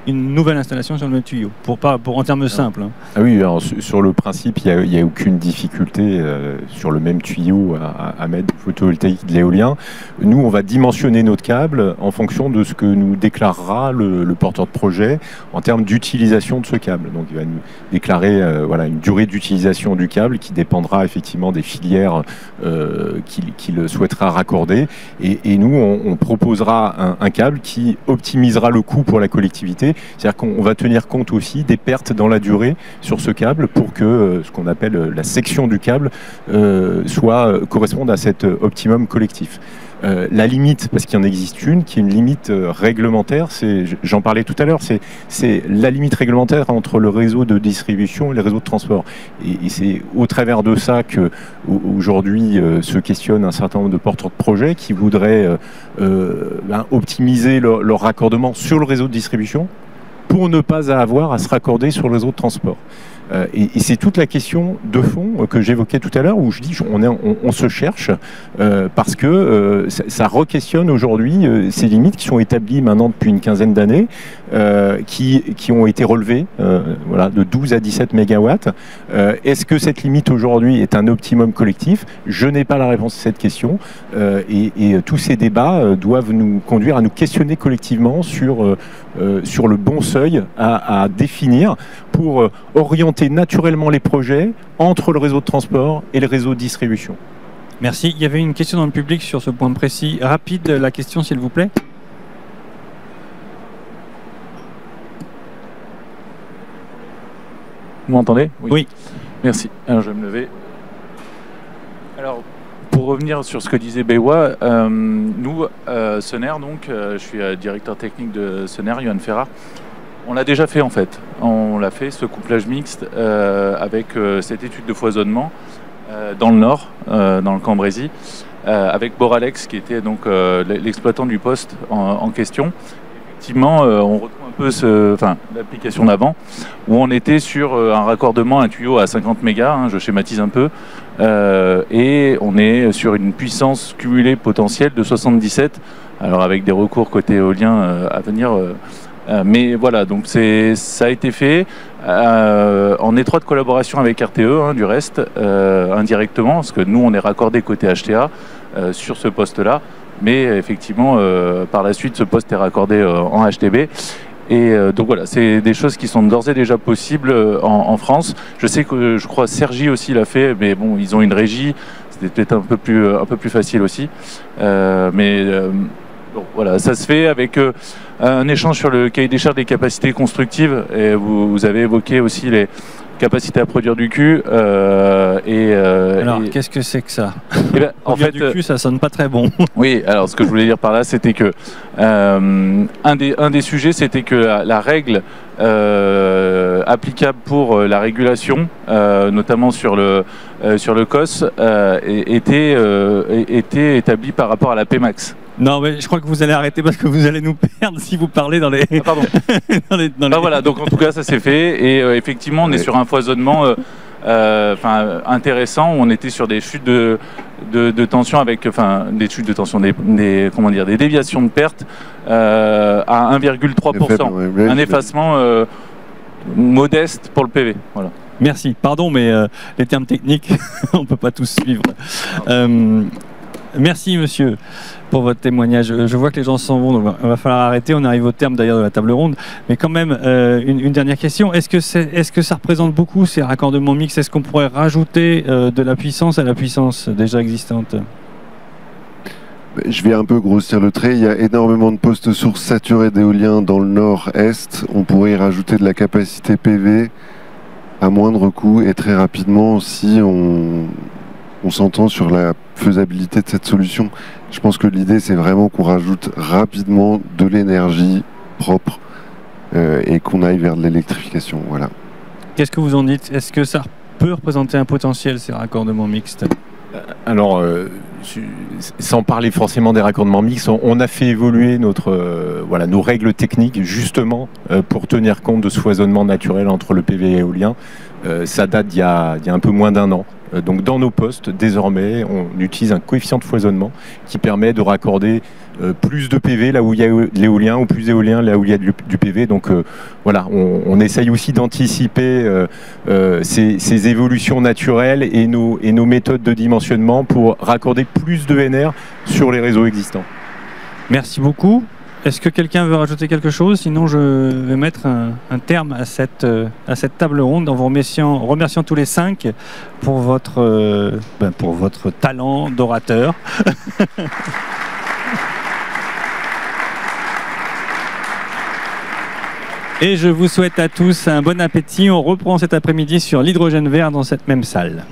Une nouvelle installation sur le même tuyau, en termes simples. Hein. Ah oui, alors, sur le principe, il n'y a aucune difficulté sur le même tuyau à mettre du photovoltaïque, de l'éolien. Nous, on va dimensionner notre câble en fonction de ce que nous déclarera le porteur de projet en termes d'utilisation de ce câble. Donc il va nous déclarer une durée d'utilisation du câble qui dépendra effectivement des filières qu'il souhaitera raccorder. Et nous, on proposera un câble qui optimisera le coût pour la collectivité. C'est-à-dire qu'on va tenir compte aussi des pertes dans la durée sur ce câble pour que ce qu'on appelle la section du câble corresponde à cet optimum collectif. La limite, parce qu'il y en existe une, qui est une limite réglementaire, j'en parlais tout à l'heure, c'est la limite réglementaire entre le réseau de distribution et le réseau de transport. Et c'est au travers de ça qu'aujourd'hui se questionnent un certain nombre de porteurs de projets qui voudraient optimiser leur raccordement sur le réseau de distribution pour ne pas avoir à se raccorder sur le réseau de transport. Et c'est toute la question de fond que j'évoquais tout à l'heure, où je dis on se cherche parce que ça re-questionne aujourd'hui ces limites qui sont établies maintenant depuis une quinzaine d'années, qui ont été relevées de 12 à 17 mégawatts. Est-ce que cette limite aujourd'hui est un optimum collectif? Je n'ai pas la réponse à cette question et tous ces débats doivent nous conduire à nous questionner collectivement sur le bon seuil à définir pour orienter naturellement les projets entre le réseau de transport et le réseau de distribution. Merci. Il y avait une question dans le public sur ce point précis. Rapide, la question s'il vous plaît. Vous m'entendez? Oui. Merci. Alors je vais me lever. Alors, pour revenir sur ce que disait Benoît, nous, Sener, donc, je suis directeur technique de Sener, Johan Ferrat. On l'a déjà fait en fait. On l'a fait, ce couplage mixte, avec cette étude de foisonnement dans le nord, dans le Cambrésis, avec Boralex, qui était donc l'exploitant du poste en question. Effectivement, on retrouve un peu l'application d'avant, où on était sur un raccordement, un tuyau à 50 mégas, hein, je schématise un peu, et on est sur une puissance cumulée potentielle de 77, alors avec des recours côté éolien à venir. Mais voilà, donc ça a été fait en étroite collaboration avec RTE, du reste, indirectement, parce que nous, on est raccordé côté HTA sur ce poste-là. Mais effectivement, par la suite, ce poste est raccordé en HTB. Et donc voilà, c'est des choses qui sont d'ores et déjà possibles en France. Je sais que je crois Sergi aussi l'a fait, mais bon, ils ont une régie, c'était peut-être un peu plus facile aussi. Mais Bon, voilà, ça se fait avec un échange sur le cahier des charges des capacités constructives. Et vous avez évoqué aussi les capacités à produire du cul. Alors, qu'est-ce que c'est que ça? En fait, du cul, ça sonne pas très bon. Oui, alors ce que je voulais dire par là, c'était que un des sujets, c'était que la règle applicable pour la régulation, notamment sur le COS, était établie par rapport à la PMAX. Non, mais je crois que vous allez arrêter parce que vous allez nous perdre si vous parlez dans les... Ah, pardon. Voilà, donc en tout cas, ça s'est fait. Et effectivement, on est sur un foisonnement intéressant. Où on était sur des chutes de tension avec... Enfin, des chutes de tension, des déviations de perte à 1,3%. Un effacement modeste pour le PV. Voilà. Merci. Pardon, mais les termes techniques, on ne peut pas tous suivre. Merci, monsieur, pour votre témoignage. Je vois que les gens s'en vont, donc il va falloir arrêter. On arrive au terme d'ailleurs de la table ronde. Mais quand même, une dernière question. Est-ce que ça représente beaucoup ces raccordements mixtes? Est-ce qu'on pourrait rajouter de la puissance à la puissance déjà existante? Je vais un peu grossir le trait. Il y a énormément de postes sources saturés d'éolien dans le nord-est. On pourrait y rajouter de la capacité PV à moindre coût et très rapidement si on s'entend sur la faisabilité de cette solution. Je pense que l'idée, c'est vraiment qu'on rajoute rapidement de l'énergie propre et qu'on aille vers de l'électrification. Voilà. Qu'est-ce que vous en dites? Est-ce que ça peut représenter un potentiel, ces raccordements mixtes? Alors, sans parler forcément des raccordements mixtes, on a fait évoluer nos règles techniques justement pour tenir compte de ce foisonnement naturel entre le PV et l'éolien. Ça date d'il y a un peu moins d'1 an. Donc dans nos postes, désormais, on utilise un coefficient de foisonnement qui permet de raccorder plus de PV là où il y a l'éolien ou plus d'éolien là où il y a du PV. Donc voilà, on essaye aussi d'anticiper ces évolutions naturelles et nos méthodes de dimensionnement pour raccorder plus de NR sur les réseaux existants. Merci beaucoup. Est-ce que quelqu'un veut rajouter quelque chose? Sinon, je vais mettre un terme à cette table ronde en vous remerciant tous les 5 pour votre talent d'orateur. Et je vous souhaite à tous un bon appétit. On reprend cet après-midi sur l'hydrogène vert dans cette même salle.